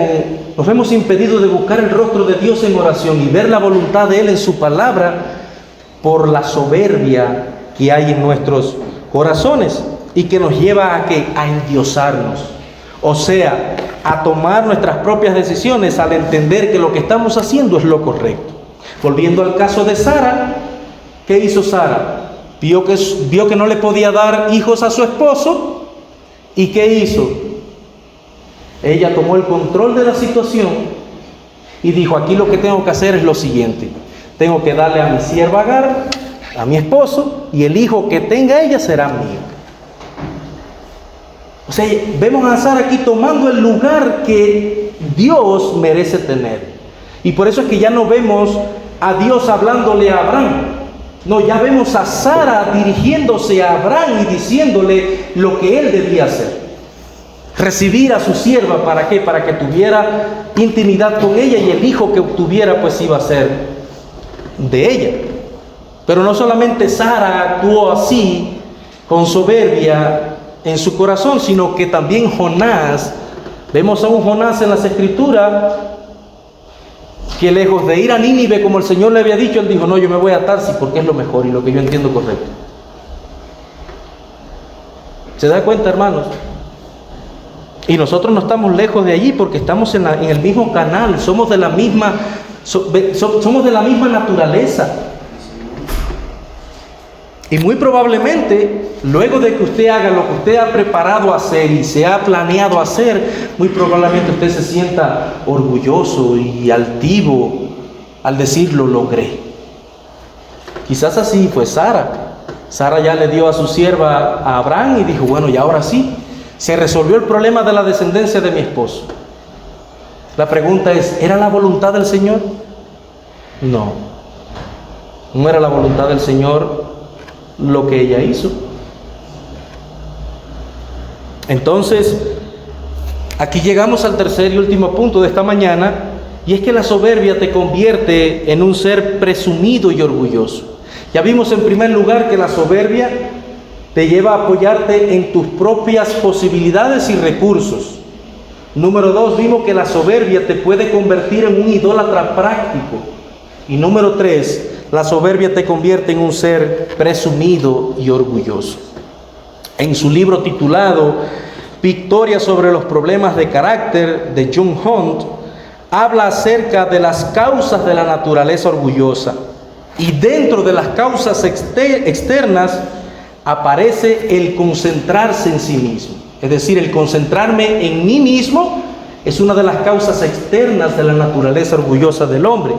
nos vemos impedidos de buscar el rostro de Dios en oración y ver la voluntad de Él en su palabra por la soberbia que hay en nuestros corazones y que nos lleva a endiosarnos. O sea, a tomar nuestras propias decisiones al entender que lo que estamos haciendo es lo correcto. Volviendo al caso de Sara, ¿qué hizo Sara? Vio que no le podía dar hijos a su esposo, ¿y qué hizo? Ella tomó el control de la situación y dijo, aquí lo que tengo que hacer es lo siguiente: tengo que darle a mi sierva Agar, a mi esposo, y el hijo que tenga ella será mío. O sea, vemos a Sara aquí tomando el lugar que Dios merece tener. Y por eso es que ya no vemos a Dios hablándole a Abraham. No, ya vemos a Sara dirigiéndose a Abraham y diciéndole lo que él debía hacer. Recibir a su sierva, ¿para qué? Para que tuviera intimidad con ella y el hijo que obtuviera pues iba a ser de ella. Pero no solamente Sara actuó así, con soberbia en su corazón, sino que también Jonás, vemos a un Jonás en las Escrituras que lejos de ir a Nínive como el Señor le había dicho, él dijo, no, yo me voy a Tarsis porque es lo mejor y lo que yo entiendo correcto. ¿Se da cuenta, hermanos? Y nosotros no estamos lejos de allí porque estamos en el mismo canal, somos de la misma naturaleza. Y muy probablemente, luego de que usted haga lo que usted ha preparado hacer y se ha planeado hacer, muy probablemente usted se sienta orgulloso y altivo al decir lo logré. Quizás así fue Sara. Sara ya le dio a su sierva a Abraham y dijo, bueno, y ahora sí, se resolvió el problema de la descendencia de mi esposo. La pregunta es, ¿era la voluntad del Señor? No, no era la voluntad del Señor lo que ella hizo. Entonces, Aquí llegamos al tercer y último punto de esta mañana, y es que la soberbia te convierte en un ser presumido y orgulloso. Ya vimos en primer lugar que la soberbia te lleva a apoyarte en tus propias posibilidades y recursos. Número 2, vimos que la soberbia te puede convertir en un idólatra práctico. Y número 3, la soberbia te convierte en un ser presumido y orgulloso. En su libro titulado Victoria sobre los problemas de carácter, de John Hunt, habla acerca de las causas de la naturaleza orgullosa. Y dentro de las causas externas aparece el concentrarse en sí mismo. Es decir, el concentrarme en mí mismo es una de las causas externas de la naturaleza orgullosa del hombre.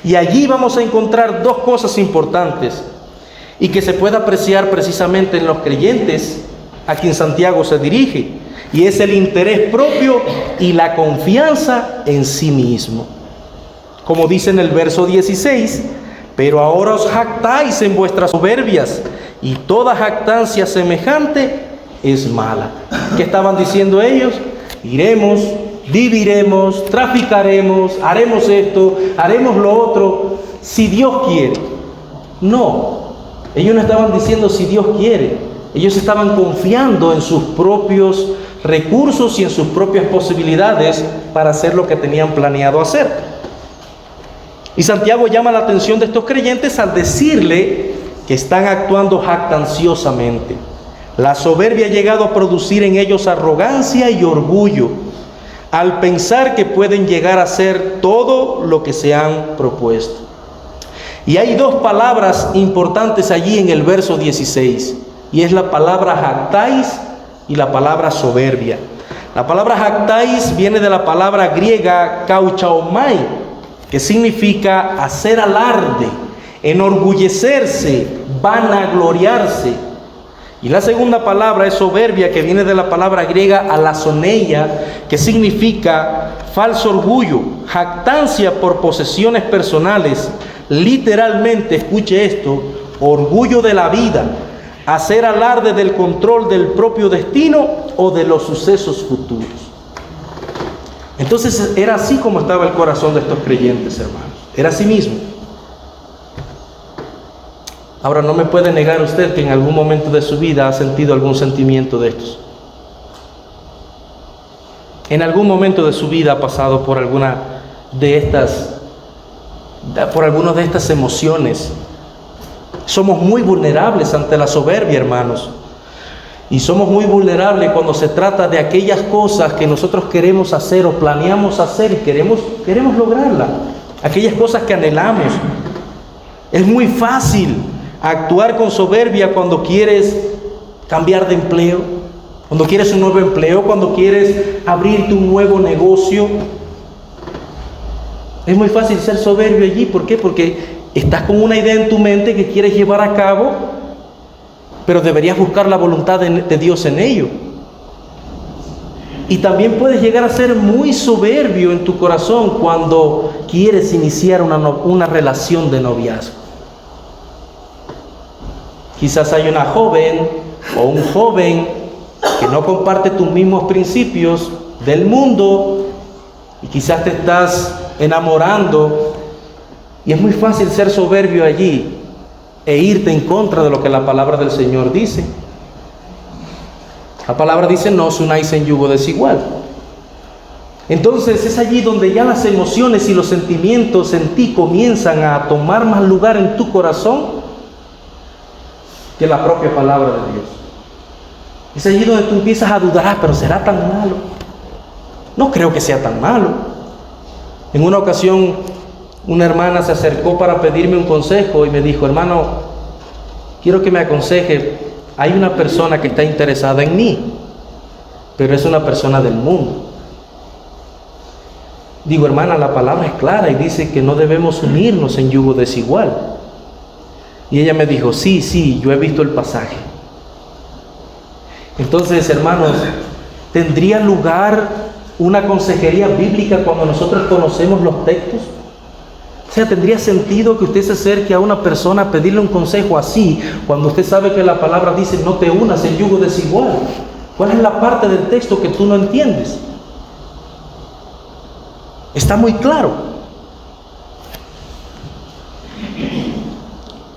Y allí vamos a encontrar dos cosas importantes y que se puede apreciar precisamente en los creyentes a quien Santiago se dirige. Y es el interés propio y la confianza en sí mismo. Como dice en el verso 16, pero ahora os jactáis en vuestras soberbias, y toda jactancia semejante es mala. ¿Qué estaban diciendo ellos? Iremos, viviremos, traficaremos, haremos esto, haremos lo otro, si Dios quiere. No, ellos no estaban diciendo si Dios quiere. Ellos estaban confiando en sus propios recursos y en sus propias posibilidades para hacer lo que tenían planeado hacer. Y Santiago llama la atención de estos creyentes al decirle que están actuando jactanciosamente. La soberbia ha llegado a producir en ellos arrogancia y orgullo, al pensar que pueden llegar a hacer todo lo que se han propuesto. Y hay dos palabras importantes allí en el verso 16, y es la palabra jactáis y la palabra soberbia. La palabra jactáis viene de la palabra griega kauchaomai, que significa hacer alarde, enorgullecerse, vanagloriarse. Y la segunda palabra es soberbia, que viene de la palabra griega alazoneia, que significa falso orgullo, jactancia por posesiones personales. Literalmente, escuche esto, orgullo de la vida, hacer alarde del control del propio destino o de los sucesos futuros. Entonces era así como estaba el corazón de estos creyentes, hermanos. Era así mismo. Ahora, no me puede negar usted que en algún momento de su vida ha sentido algún sentimiento de estos. En algún momento de su vida ha pasado por algunas de estas emociones. Somos muy vulnerables ante la soberbia, hermanos. Y somos muy vulnerables cuando se trata de aquellas cosas que nosotros queremos hacer o planeamos hacer y queremos lograrlas. Aquellas cosas que anhelamos. Es muy fácil actuar con soberbia cuando quieres cambiar de empleo, cuando quieres un nuevo empleo, cuando quieres abrirte un nuevo negocio. Es muy fácil ser soberbio allí. ¿Por qué? Porque estás con una idea en tu mente que quieres llevar a cabo, pero deberías buscar la voluntad de Dios en ello. Y también puedes llegar a ser muy soberbio en tu corazón cuando quieres iniciar una relación de noviazgo. Quizás hay una joven o un joven que no comparte tus mismos principios del mundo y quizás te estás enamorando, y es muy fácil ser soberbio allí e irte en contra de lo que la palabra del Señor dice. La palabra dice: no os unáis en yugo desigual. Entonces es allí donde ya las emociones y los sentimientos en ti comienzan a tomar más lugar en tu corazón que la propia palabra de Dios. Es allí donde tú empiezas a dudar: pero ¿será tan malo? No creo que sea tan malo. En una ocasión, una hermana se acercó para pedirme un consejo y me dijo: hermano, quiero que me aconseje. Hay una persona que está interesada en mí, pero es una persona del mundo. Digo: hermana, la palabra es clara y dice que no debemos unirnos en yugo desigual. Y ella me dijo: sí, yo he visto el pasaje. Entonces, hermanos, ¿tendría lugar una consejería bíblica cuando nosotros conocemos los textos? O sea, ¿tendría sentido que usted se acerque a una persona a pedirle un consejo así, cuando usted sabe que la palabra dice: no te unas en yugo desigual? ¿Cuál es la parte del texto que tú no entiendes? Está muy claro.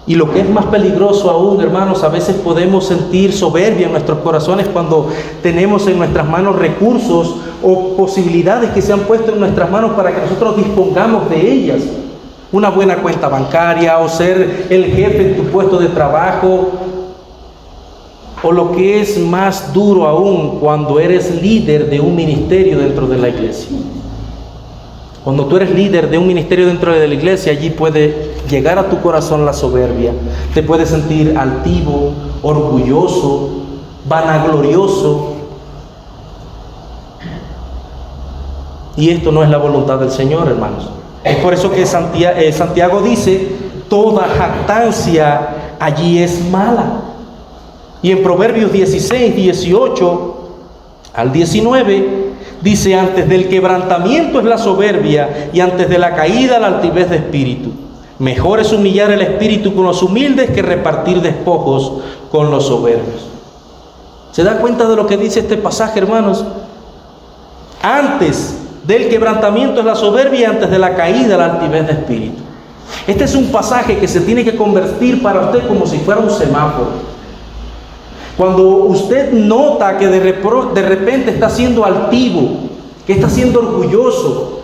Y lo que es más peligroso aún, hermanos, a veces podemos sentir soberbia en nuestros corazones cuando tenemos en nuestras manos recursos o posibilidades que se han puesto en nuestras manos para que nosotros dispongamos de ellas. Una buena cuenta bancaria, o ser el jefe en tu puesto de trabajo, o lo que es más duro aún, cuando eres líder de un ministerio dentro de la iglesia. Cuando tú eres líder de un ministerio dentro de la iglesia, allí puede llegar a tu corazón la soberbia. Te puedes sentir altivo, orgulloso, vanaglorioso. Y esto no es la voluntad del Señor, hermanos. Es por eso que Santiago dice, toda jactancia allí es mala. Y en Proverbios 16, 18 al 19, dice, antes del quebrantamiento es la soberbia, y antes de la caída la altivez de espíritu. Mejor es humillar el espíritu con los humildes que repartir despojos con los soberbios. ¿Se da cuenta de lo que dice este pasaje, hermanos? Antes del quebrantamiento es la soberbia, y antes de la caída la altivez de espíritu. Este es un pasaje que se tiene que convertir para usted como si fuera un semáforo. Cuando usted nota que de repente está siendo altivo, que está siendo orgulloso,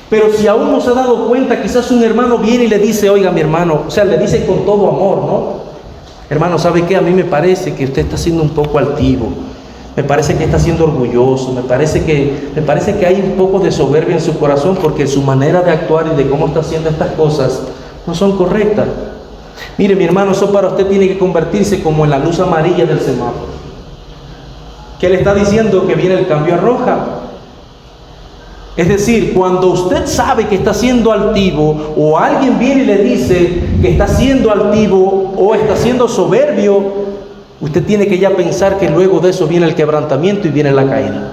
pero si aún no se ha dado cuenta, quizás un hermano viene y le dice, oiga mi hermano, o sea, le dice con todo amor, ¿no? Hermano, ¿sabe qué? A mí me parece que usted está siendo un poco altivo, me parece que está siendo orgulloso, me parece que hay un poco de soberbia en su corazón, porque su manera de actuar y de cómo está haciendo estas cosas no son correctas. Mire, mi hermano, eso para usted tiene que convertirse como en la luz amarilla del semáforo. ¿Qué le está diciendo? Que viene el cambio a roja. Es decir, cuando usted sabe que está siendo altivo, o alguien viene y le dice que está siendo altivo o está siendo soberbio, usted tiene que ya pensar que luego de eso viene el quebrantamiento y viene la caída.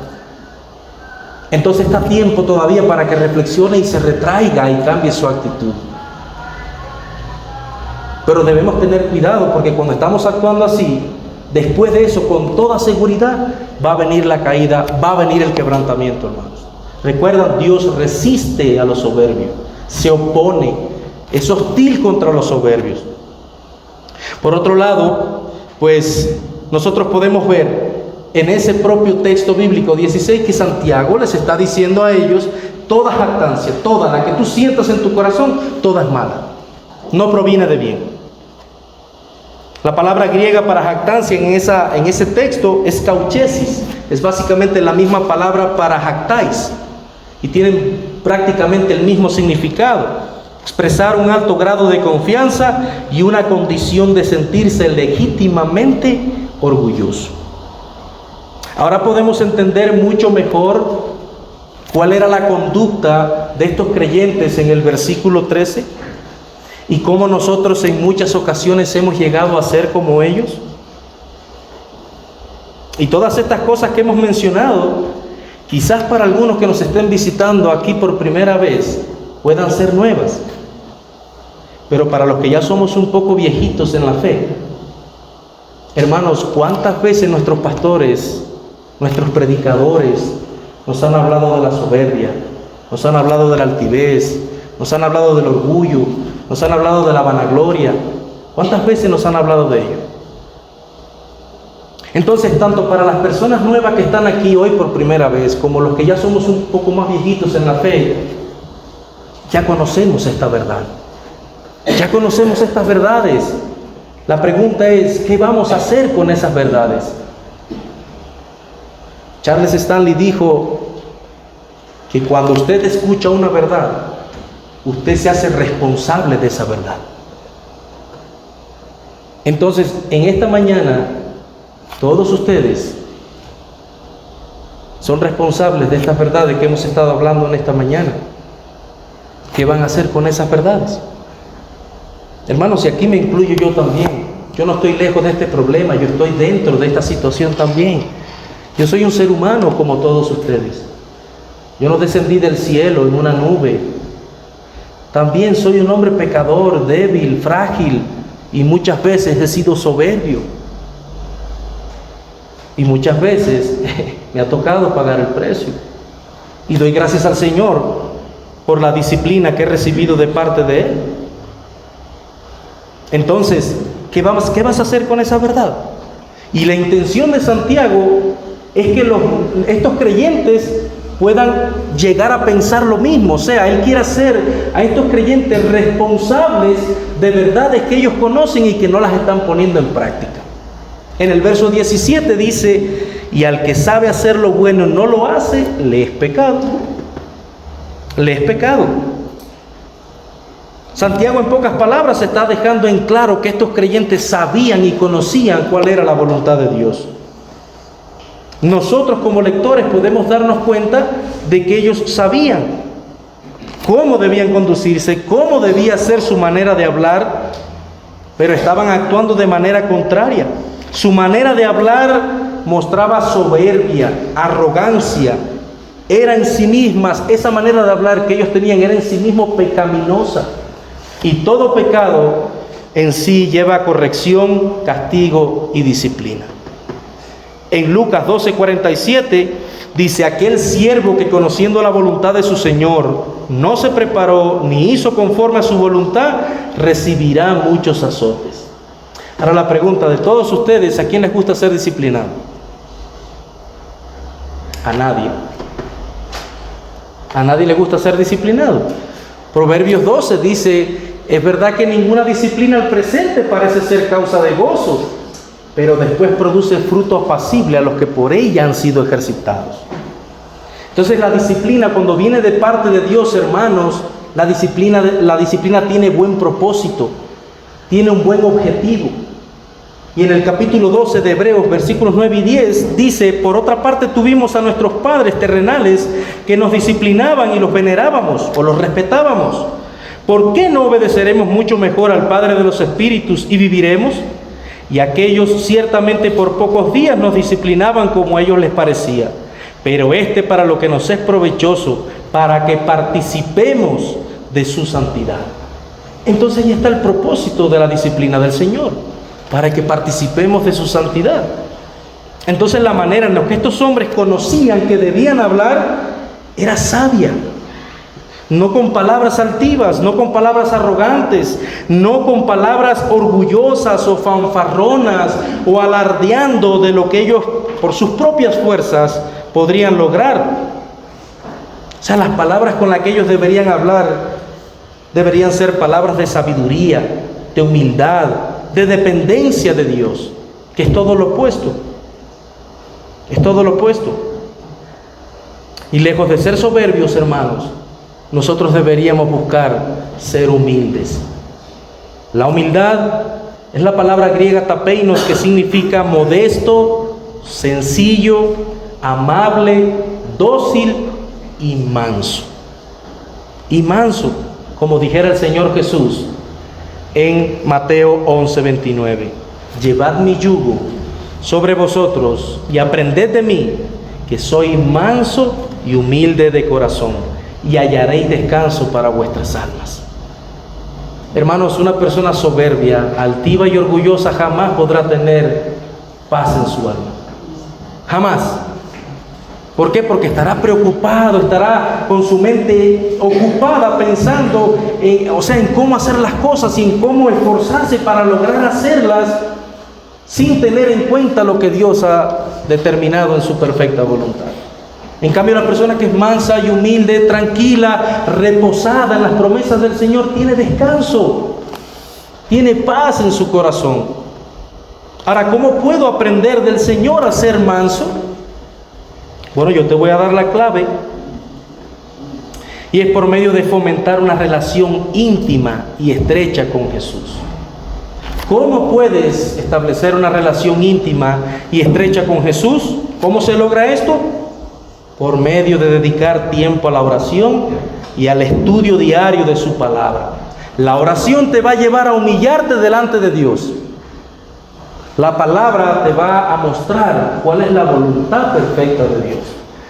Entonces está tiempo todavía para que reflexione y se retraiga y cambie su actitud. Pero debemos tener cuidado, porque cuando estamos actuando así, después de eso, con toda seguridad, va a venir la caída, va a venir el quebrantamiento, hermanos. Recuerdan, Dios resiste a los soberbios, se opone, es hostil contra los soberbios. Por otro lado, pues nosotros podemos ver en ese propio texto bíblico 16 que Santiago les está diciendo a ellos, toda jactancia, toda la que tú sientas en tu corazón, toda es mala, no proviene de bien. La palabra griega para jactancia en ese texto es kauchesis, es básicamente la misma palabra para jactáis, y tienen prácticamente el mismo significado: expresar un alto grado de confianza y una condición de sentirse legítimamente orgulloso. Ahora podemos entender mucho mejor cuál era la conducta de estos creyentes en el versículo 13 y cómo nosotros en muchas ocasiones hemos llegado a ser como ellos. Y todas estas cosas que hemos mencionado, quizás para algunos que nos estén visitando aquí por primera vez, puedan ser nuevas. Pero para los que ya somos un poco viejitos en la fe, hermanos, ¿cuántas veces nuestros pastores, nuestros predicadores, nos han hablado de la soberbia, nos han hablado de la altivez, nos han hablado del orgullo, nos han hablado de la vanagloria? ¿Cuántas veces nos han hablado de ello? Entonces, tanto para las personas nuevas que están aquí hoy por primera vez, como los que ya somos un poco más viejitos en la fe, ya conocemos esta verdad. Ya conocemos estas verdades. La pregunta es, ¿qué vamos a hacer con esas verdades? Charles Stanley dijo que cuando usted escucha una verdad, usted se hace responsable de esa verdad. Entonces, en esta mañana, todos ustedes son responsables de estas verdades que hemos estado hablando en esta mañana. ¿Qué van a hacer con esas verdades? Hermanos, y aquí me incluyo yo también. Yo no estoy lejos de este problema, yo estoy dentro de esta situación también. Yo soy un ser humano como todos ustedes. Yo no descendí del cielo en una nube. También soy un hombre pecador, débil, frágil, y muchas veces he sido soberbio. Y muchas veces me ha tocado pagar el precio. Y doy gracias al Señor por la disciplina que he recibido de parte de Él. Entonces, ¿qué vas a hacer con esa verdad? Y la intención de Santiago es que estos creyentes puedan llegar a pensar lo mismo. O sea, él quiere hacer a estos creyentes responsables de verdades que ellos conocen y que no las están poniendo en práctica. En el verso 17 dice: y al que sabe hacer lo bueno y no lo hace, le es pecado. Le es pecado. Santiago, en pocas palabras, está dejando en claro que estos creyentes sabían y conocían cuál era la voluntad de Dios. Nosotros como lectores podemos darnos cuenta de que ellos sabían cómo debían conducirse, cómo debía ser su manera de hablar, pero estaban actuando de manera contraria. Su manera de hablar mostraba soberbia, arrogancia, era en sí mismas, esa manera de hablar que ellos tenían era en sí mismo pecaminosa. Y todo pecado en sí lleva corrección, castigo y disciplina. En Lucas 12:47 dice: aquel siervo que, conociendo la voluntad de su Señor, no se preparó ni hizo conforme a su voluntad, recibirá muchos azotes. Ahora la pregunta de todos ustedes: ¿a quién les gusta ser disciplinado? A nadie. A nadie le gusta ser disciplinado. Proverbios 12 dice: es verdad que ninguna disciplina al presente parece ser causa de gozo, pero después produce fruto apacible a los que por ella han sido ejercitados. Entonces la disciplina, cuando viene de parte de Dios, hermanos, la disciplina tiene buen propósito, tiene un buen objetivo. Y en el capítulo 12 de Hebreos, versículos 9 y 10, dice: por otra parte tuvimos a nuestros padres terrenales que nos disciplinaban y los venerábamos o los respetábamos. ¿Por qué no obedeceremos mucho mejor al Padre de los Espíritus y viviremos? Y aquellos ciertamente por pocos días nos disciplinaban como a ellos les parecía, pero para lo que nos es provechoso, para que participemos de su santidad. Entonces ahí está el propósito de la disciplina del Señor, para que participemos de su santidad. Entonces la manera en la que estos hombres conocían que debían hablar era sabia. No con palabras altivas, no con palabras arrogantes, no con palabras orgullosas o fanfarronas o alardeando de lo que ellos por sus propias fuerzas podrían lograr. O sea, las palabras con las que ellos deberían hablar deberían ser palabras de sabiduría, de humildad, de dependencia de Dios, que es todo lo opuesto. Es todo lo opuesto. Y lejos de ser soberbios, hermanos, nosotros deberíamos buscar ser humildes. La humildad es la palabra griega tapeinos, que significa modesto, sencillo, amable, dócil y manso. Y manso, como dijera el Señor Jesús en Mateo 11:29. Llevad mi yugo sobre vosotros y aprended de mí, que soy manso y humilde de corazón, y hallaréis descanso para vuestras almas. Hermanos, una persona soberbia, altiva y orgullosa jamás podrá tener paz en su alma. Jamás. ¿Por qué? Porque estará preocupado, estará con su mente ocupada pensando en cómo hacer las cosas y en cómo esforzarse para lograr hacerlas, sin tener en cuenta lo que Dios ha determinado en su perfecta voluntad. En cambio, la persona que es mansa y humilde, tranquila, reposada en las promesas del Señor, tiene descanso, tiene paz en su corazón. Ahora, ¿cómo puedo aprender del Señor a ser manso? Bueno, yo te voy a dar la clave, y es por medio de fomentar una relación íntima y estrecha con Jesús. ¿Cómo puedes establecer una relación íntima y estrecha con Jesús? ¿Cómo se logra esto? Por medio de dedicar tiempo a la oración y al estudio diario de su palabra. La oración te va a llevar a humillarte delante de Dios. La palabra te va a mostrar cuál es la voluntad perfecta de Dios,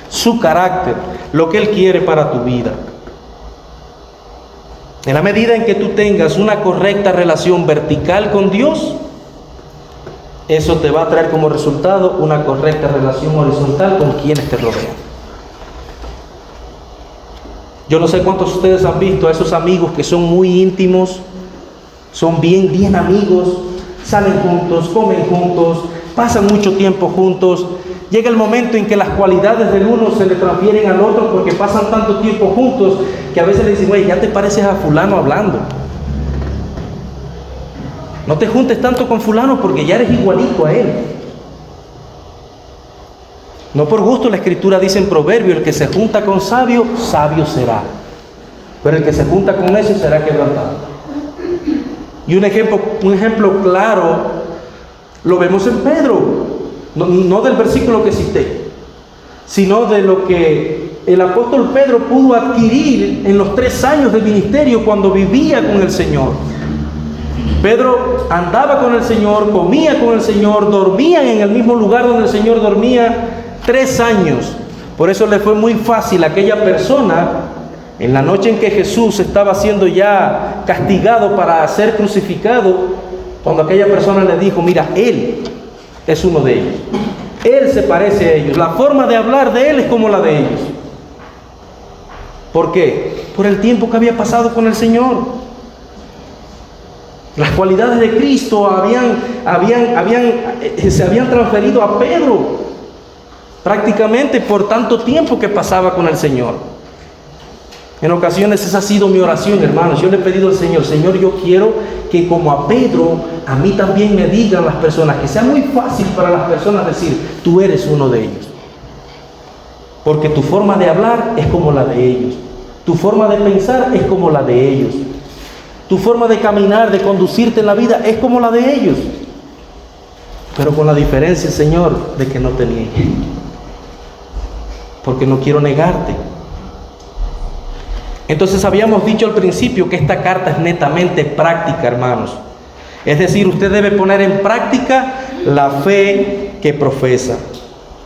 su carácter, lo que Él quiere para tu vida. En la medida en que tú tengas una correcta relación vertical con Dios, eso te va a traer como resultado una correcta relación horizontal con quienes te rodean. Yo no sé cuántos de ustedes han visto a esos amigos que son muy íntimos, son bien amigos, salen juntos, comen juntos, pasan mucho tiempo juntos. Llega el momento en que las cualidades del uno se le transfieren al otro porque pasan tanto tiempo juntos que a veces le dicen, güey, ya te pareces a fulano hablando. No te juntes tanto con fulano porque ya eres igualito a él. No por gusto la Escritura dice en Proverbio, el que se junta con sabio, sabio será. Pero el que se junta con necio será quebrantado. Y un ejemplo claro lo vemos en Pedro. No del versículo que cité, sino de lo que el apóstol Pedro pudo adquirir en los 3 años de ministerio cuando vivía con el Señor. Pedro andaba con el Señor, comía con el Señor, dormía en el mismo lugar donde el Señor dormía 3 años. Por eso le fue muy fácil a aquella persona, en la noche en que Jesús estaba siendo ya castigado para ser crucificado, cuando aquella persona le dijo, mira, Él es uno de ellos. Él se parece a ellos. La forma de hablar de Él es como la de ellos. ¿Por qué? Por el tiempo que había pasado con el Señor. Las cualidades de Cristo se habían transferido a Pedro prácticamente por tanto tiempo que pasaba con el Señor. En ocasiones esa ha sido mi oración, hermanos. Yo le he pedido al Señor, Señor, yo quiero que como a Pedro, a mí también me digan las personas, que sea muy fácil para las personas decir, tú eres uno de ellos. Porque tu forma de hablar es como la de ellos. Tu forma de pensar es como la de ellos. Tu forma de caminar, de conducirte en la vida es como la de ellos. Pero con la diferencia, Señor, de que no te niegue. Porque no quiero negarte. Entonces habíamos dicho al principio que esta carta es netamente práctica, hermanos. Es decir, usted debe poner en práctica la fe que profesa.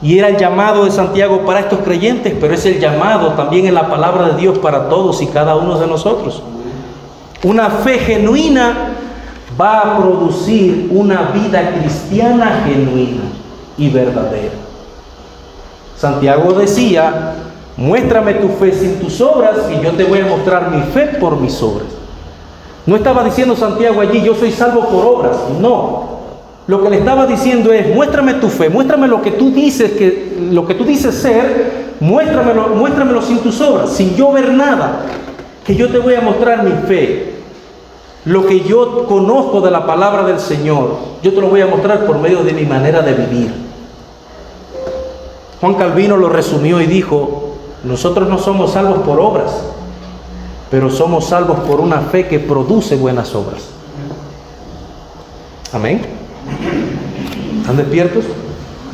Y era el llamado de Santiago para estos creyentes, pero es el llamado también en la palabra de Dios para todos y cada uno de nosotros. Una fe genuina va a producir una vida cristiana genuina y verdadera. Santiago decía, muéstrame tu fe sin tus obras y yo te voy a mostrar mi fe por mis obras. No estaba diciendo Santiago allí, yo soy salvo por obras. No. Lo que le estaba diciendo es, muéstrame tu fe, muéstrame lo que tú dices ser, muéstramelo sin tus obras, sin yo ver nada, que yo te voy a mostrar mi fe. Lo que yo conozco de la palabra del Señor, yo te lo voy a mostrar por medio de mi manera de vivir. Juan Calvino lo resumió y dijo, nosotros no somos salvos por obras, pero somos salvos por una fe que produce buenas obras. Amén. ¿Están despiertos?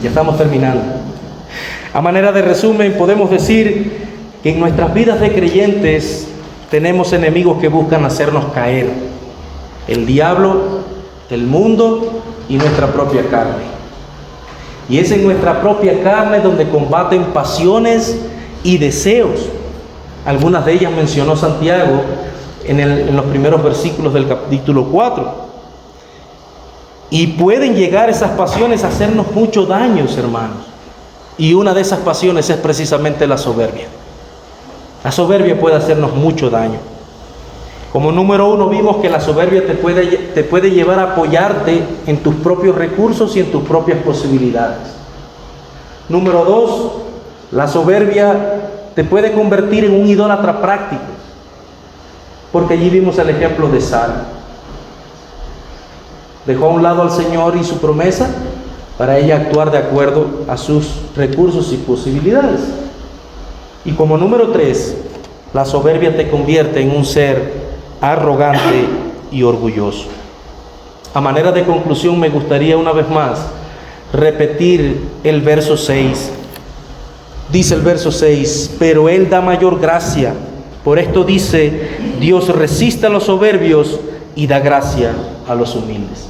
Ya estamos terminando. A manera de resumen, podemos decir que en nuestras vidas de creyentes tenemos enemigos que buscan hacernos caer. El diablo, el mundo y nuestra propia carne. Y es en nuestra propia carne donde combaten pasiones y deseos. Algunas de ellas mencionó Santiago en los primeros versículos del capítulo 4. Y pueden llegar esas pasiones a hacernos mucho daño, hermanos. Y una de esas pasiones es precisamente la soberbia. La soberbia puede hacernos mucho daño. Como número 1 vimos que la soberbia te puede llevar a apoyarte en tus propios recursos y en tus propias posibilidades. Número 2, la soberbia te puede convertir en un idólatra práctico. Porque allí vimos el ejemplo de Sara. Dejó a un lado al Señor y su promesa para ella actuar de acuerdo a sus recursos y posibilidades. Y como número 3, la soberbia te convierte en un ser arrogante y orgulloso. A manera de conclusión, me gustaría una vez más repetir el verso 6. Dice el verso 6, pero Él da mayor gracia. Por esto dice, Dios resiste a los soberbios y da gracia a los humildes.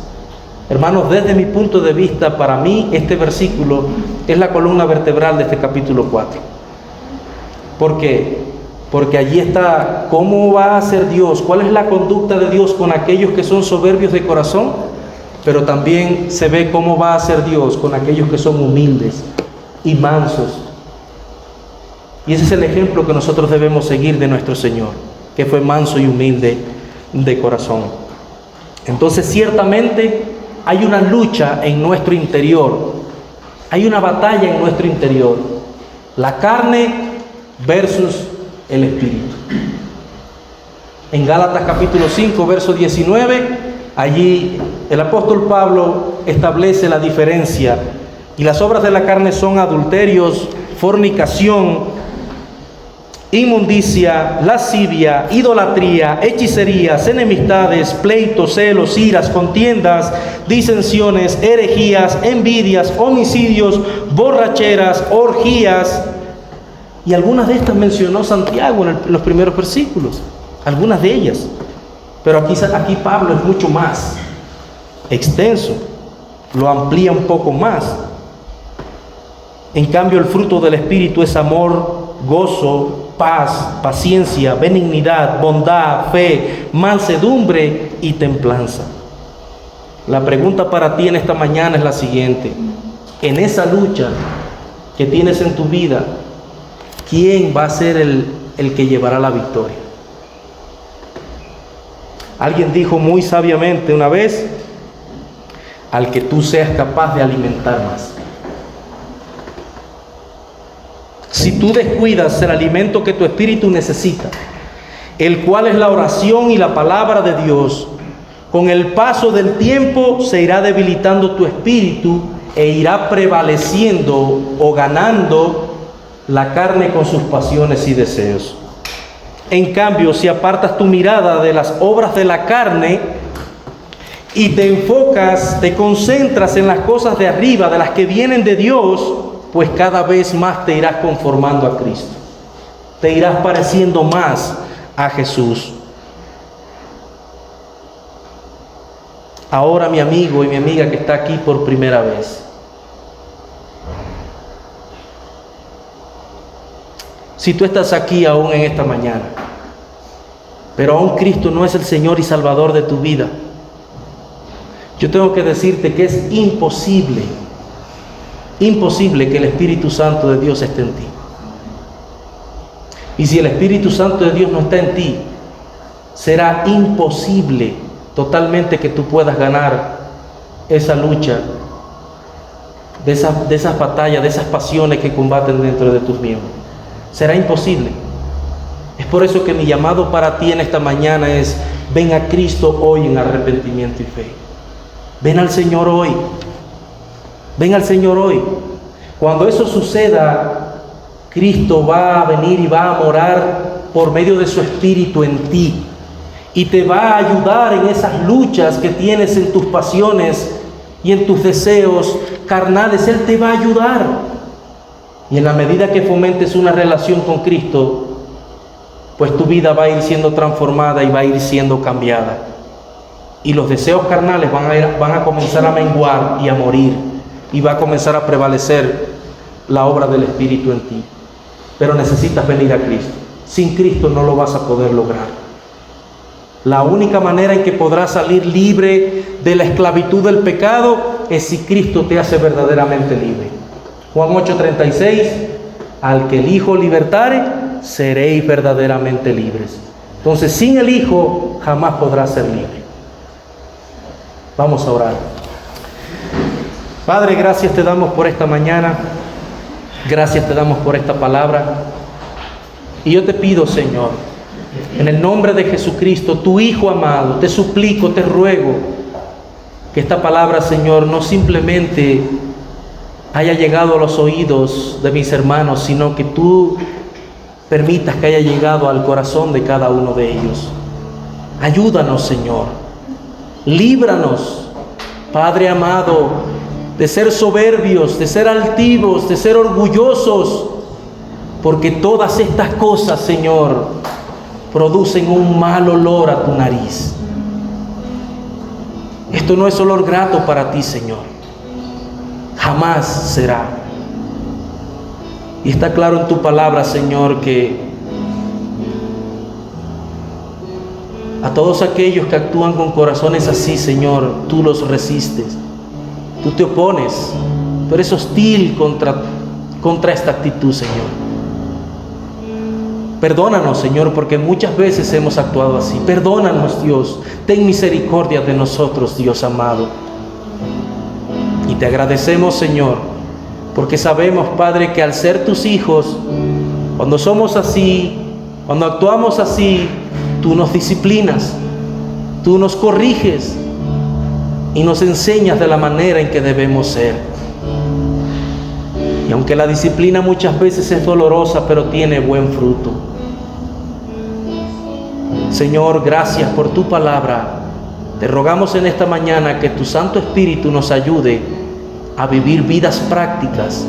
Hermanos, desde mi punto de vista, para mí este versículo es la columna vertebral de este capítulo 4. ¿Por qué? Porque allí está cómo va a ser Dios, cuál es la conducta de Dios con aquellos que son soberbios de corazón, pero también se ve cómo va a ser Dios con aquellos que son humildes y mansos Y ese es el ejemplo que nosotros debemos seguir de nuestro Señor, que fue manso y humilde de corazón. Entonces, ciertamente hay una lucha en nuestro interior, hay una batalla en nuestro interior, la carne versus el espíritu. En Gálatas capítulo 5, verso 19, allí el apóstol Pablo establece la diferencia, y las obras de la carne son adulterios, fornicación, inmundicia, lascivia, idolatría, hechicerías, enemistades, pleitos, celos, iras, contiendas, disensiones, herejías, envidias, homicidios, borracheras, orgías. Y algunas de estas mencionó Santiago en los primeros versículos, algunas de ellas. Pero aquí Pablo es mucho más extenso, lo amplía un poco más. En cambio, el fruto del Espíritu es amor, gozo, paz, paciencia, benignidad, bondad, fe, mansedumbre y templanza. La pregunta para ti en esta mañana es la siguiente: en esa lucha que tienes en tu vida, ¿quién va a ser el que llevará la victoria? Alguien dijo muy sabiamente una vez: al que tú seas capaz de alimentar más. Si tú descuidas el alimento que tu espíritu necesita, el cual es la oración y la palabra de Dios, con el paso del tiempo se irá debilitando tu espíritu e irá prevaleciendo o ganando la carne con sus pasiones y deseos. En cambio, si apartas tu mirada de las obras de la carne y te enfocas, te concentras en las cosas de arriba, de las que vienen de Dios, pues cada vez más te irás conformando a Cristo. Te irás pareciendo más a Jesús. Ahora, mi amigo y mi amiga que está aquí por primera vez, si tú estás aquí aún en esta mañana, pero aún Cristo no es el Señor y Salvador de tu vida, yo tengo que decirte que es imposible que el Espíritu Santo de Dios esté en ti. Y si el Espíritu Santo de Dios no está en ti, será imposible totalmente que tú puedas ganar esa lucha, de esas batallas, de esas pasiones que combaten dentro de tus miembros. Será imposible. Es por eso que mi llamado para ti en esta mañana es: ven a Cristo hoy en arrepentimiento y fe. Ven al Señor hoy. Ven al Señor hoy. Cuando eso suceda, Cristo va a venir y va a morar por medio de su Espíritu en ti, y te va a ayudar en esas luchas que tienes en tus pasiones y en tus deseos carnales. Él te va a ayudar. Y en la medida que fomentes una relación con Cristo, pues tu vida va a ir siendo transformada y va a ir siendo cambiada. Y los deseos carnales van a comenzar a menguar y a morir. Y va a comenzar a prevalecer la obra del Espíritu en ti. Pero necesitas venir a Cristo. Sin Cristo no lo vas a poder lograr. La única manera en que podrás salir libre de la esclavitud del pecado es si Cristo te hace verdaderamente libre. Juan 8:36: al que el Hijo libertare, seréis verdaderamente libres. Entonces, sin el Hijo jamás podrás ser libre. Vamos a orar. Padre, gracias te damos por esta mañana. Gracias te damos por esta palabra. Y yo te pido, Señor, en el nombre de Jesucristo, tu Hijo amado, te suplico, te ruego que esta palabra, Señor, no simplemente haya llegado a los oídos de mis hermanos, sino que tú permitas que haya llegado al corazón de cada uno de ellos. Ayúdanos, Señor. Líbranos, Padre amado, de ser soberbios, de ser altivos, de ser orgullosos, porque todas estas cosas, Señor, producen un mal olor a tu nariz. Esto no es olor grato para ti, Señor. Jamás será. Y está claro en tu palabra, Señor, que a todos aquellos que actúan con corazones así, Señor, tú los resistes. Tú te opones. Tú eres hostil contra esta actitud, Señor. Perdónanos, Señor, porque muchas veces hemos actuado así. Perdónanos, Dios. Ten misericordia de nosotros, Dios amado. Y te agradecemos, Señor, porque sabemos, Padre, que al ser tus hijos, cuando somos así, cuando actuamos así, tú nos disciplinas, tú nos corriges y nos enseñas de la manera en que debemos ser. Y aunque la disciplina muchas veces es dolorosa, pero tiene buen fruto. Señor, gracias por tu palabra. Te rogamos en esta mañana que tu Santo Espíritu nos ayude a vivir vidas prácticas,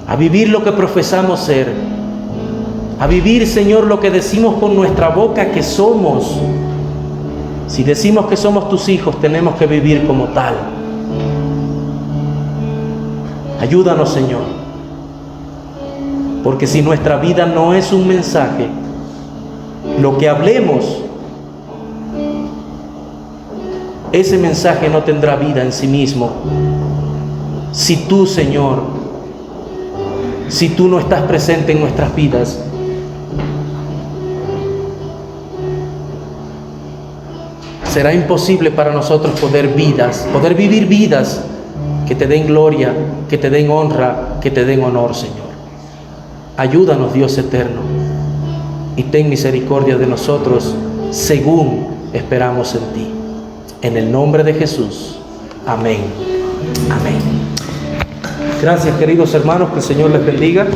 a vivir lo que profesamos ser, a vivir, Señor, lo que decimos con nuestra boca que somos. Si decimos que somos tus hijos, tenemos que vivir como tal. Ayúdanos, Señor, porque si nuestra vida no es un mensaje, lo que hablemos, ese mensaje no tendrá vida en sí mismo. Si tú, Señor, si tú no estás presente en nuestras vidas, será imposible para nosotros poder vivir vidas que te den gloria, que te den honra, que te den honor, Señor. Ayúdanos, Dios eterno, y ten misericordia de nosotros según esperamos en ti. En el nombre de Jesús. Amén. Amén. Gracias, queridos hermanos, que el Señor les bendiga.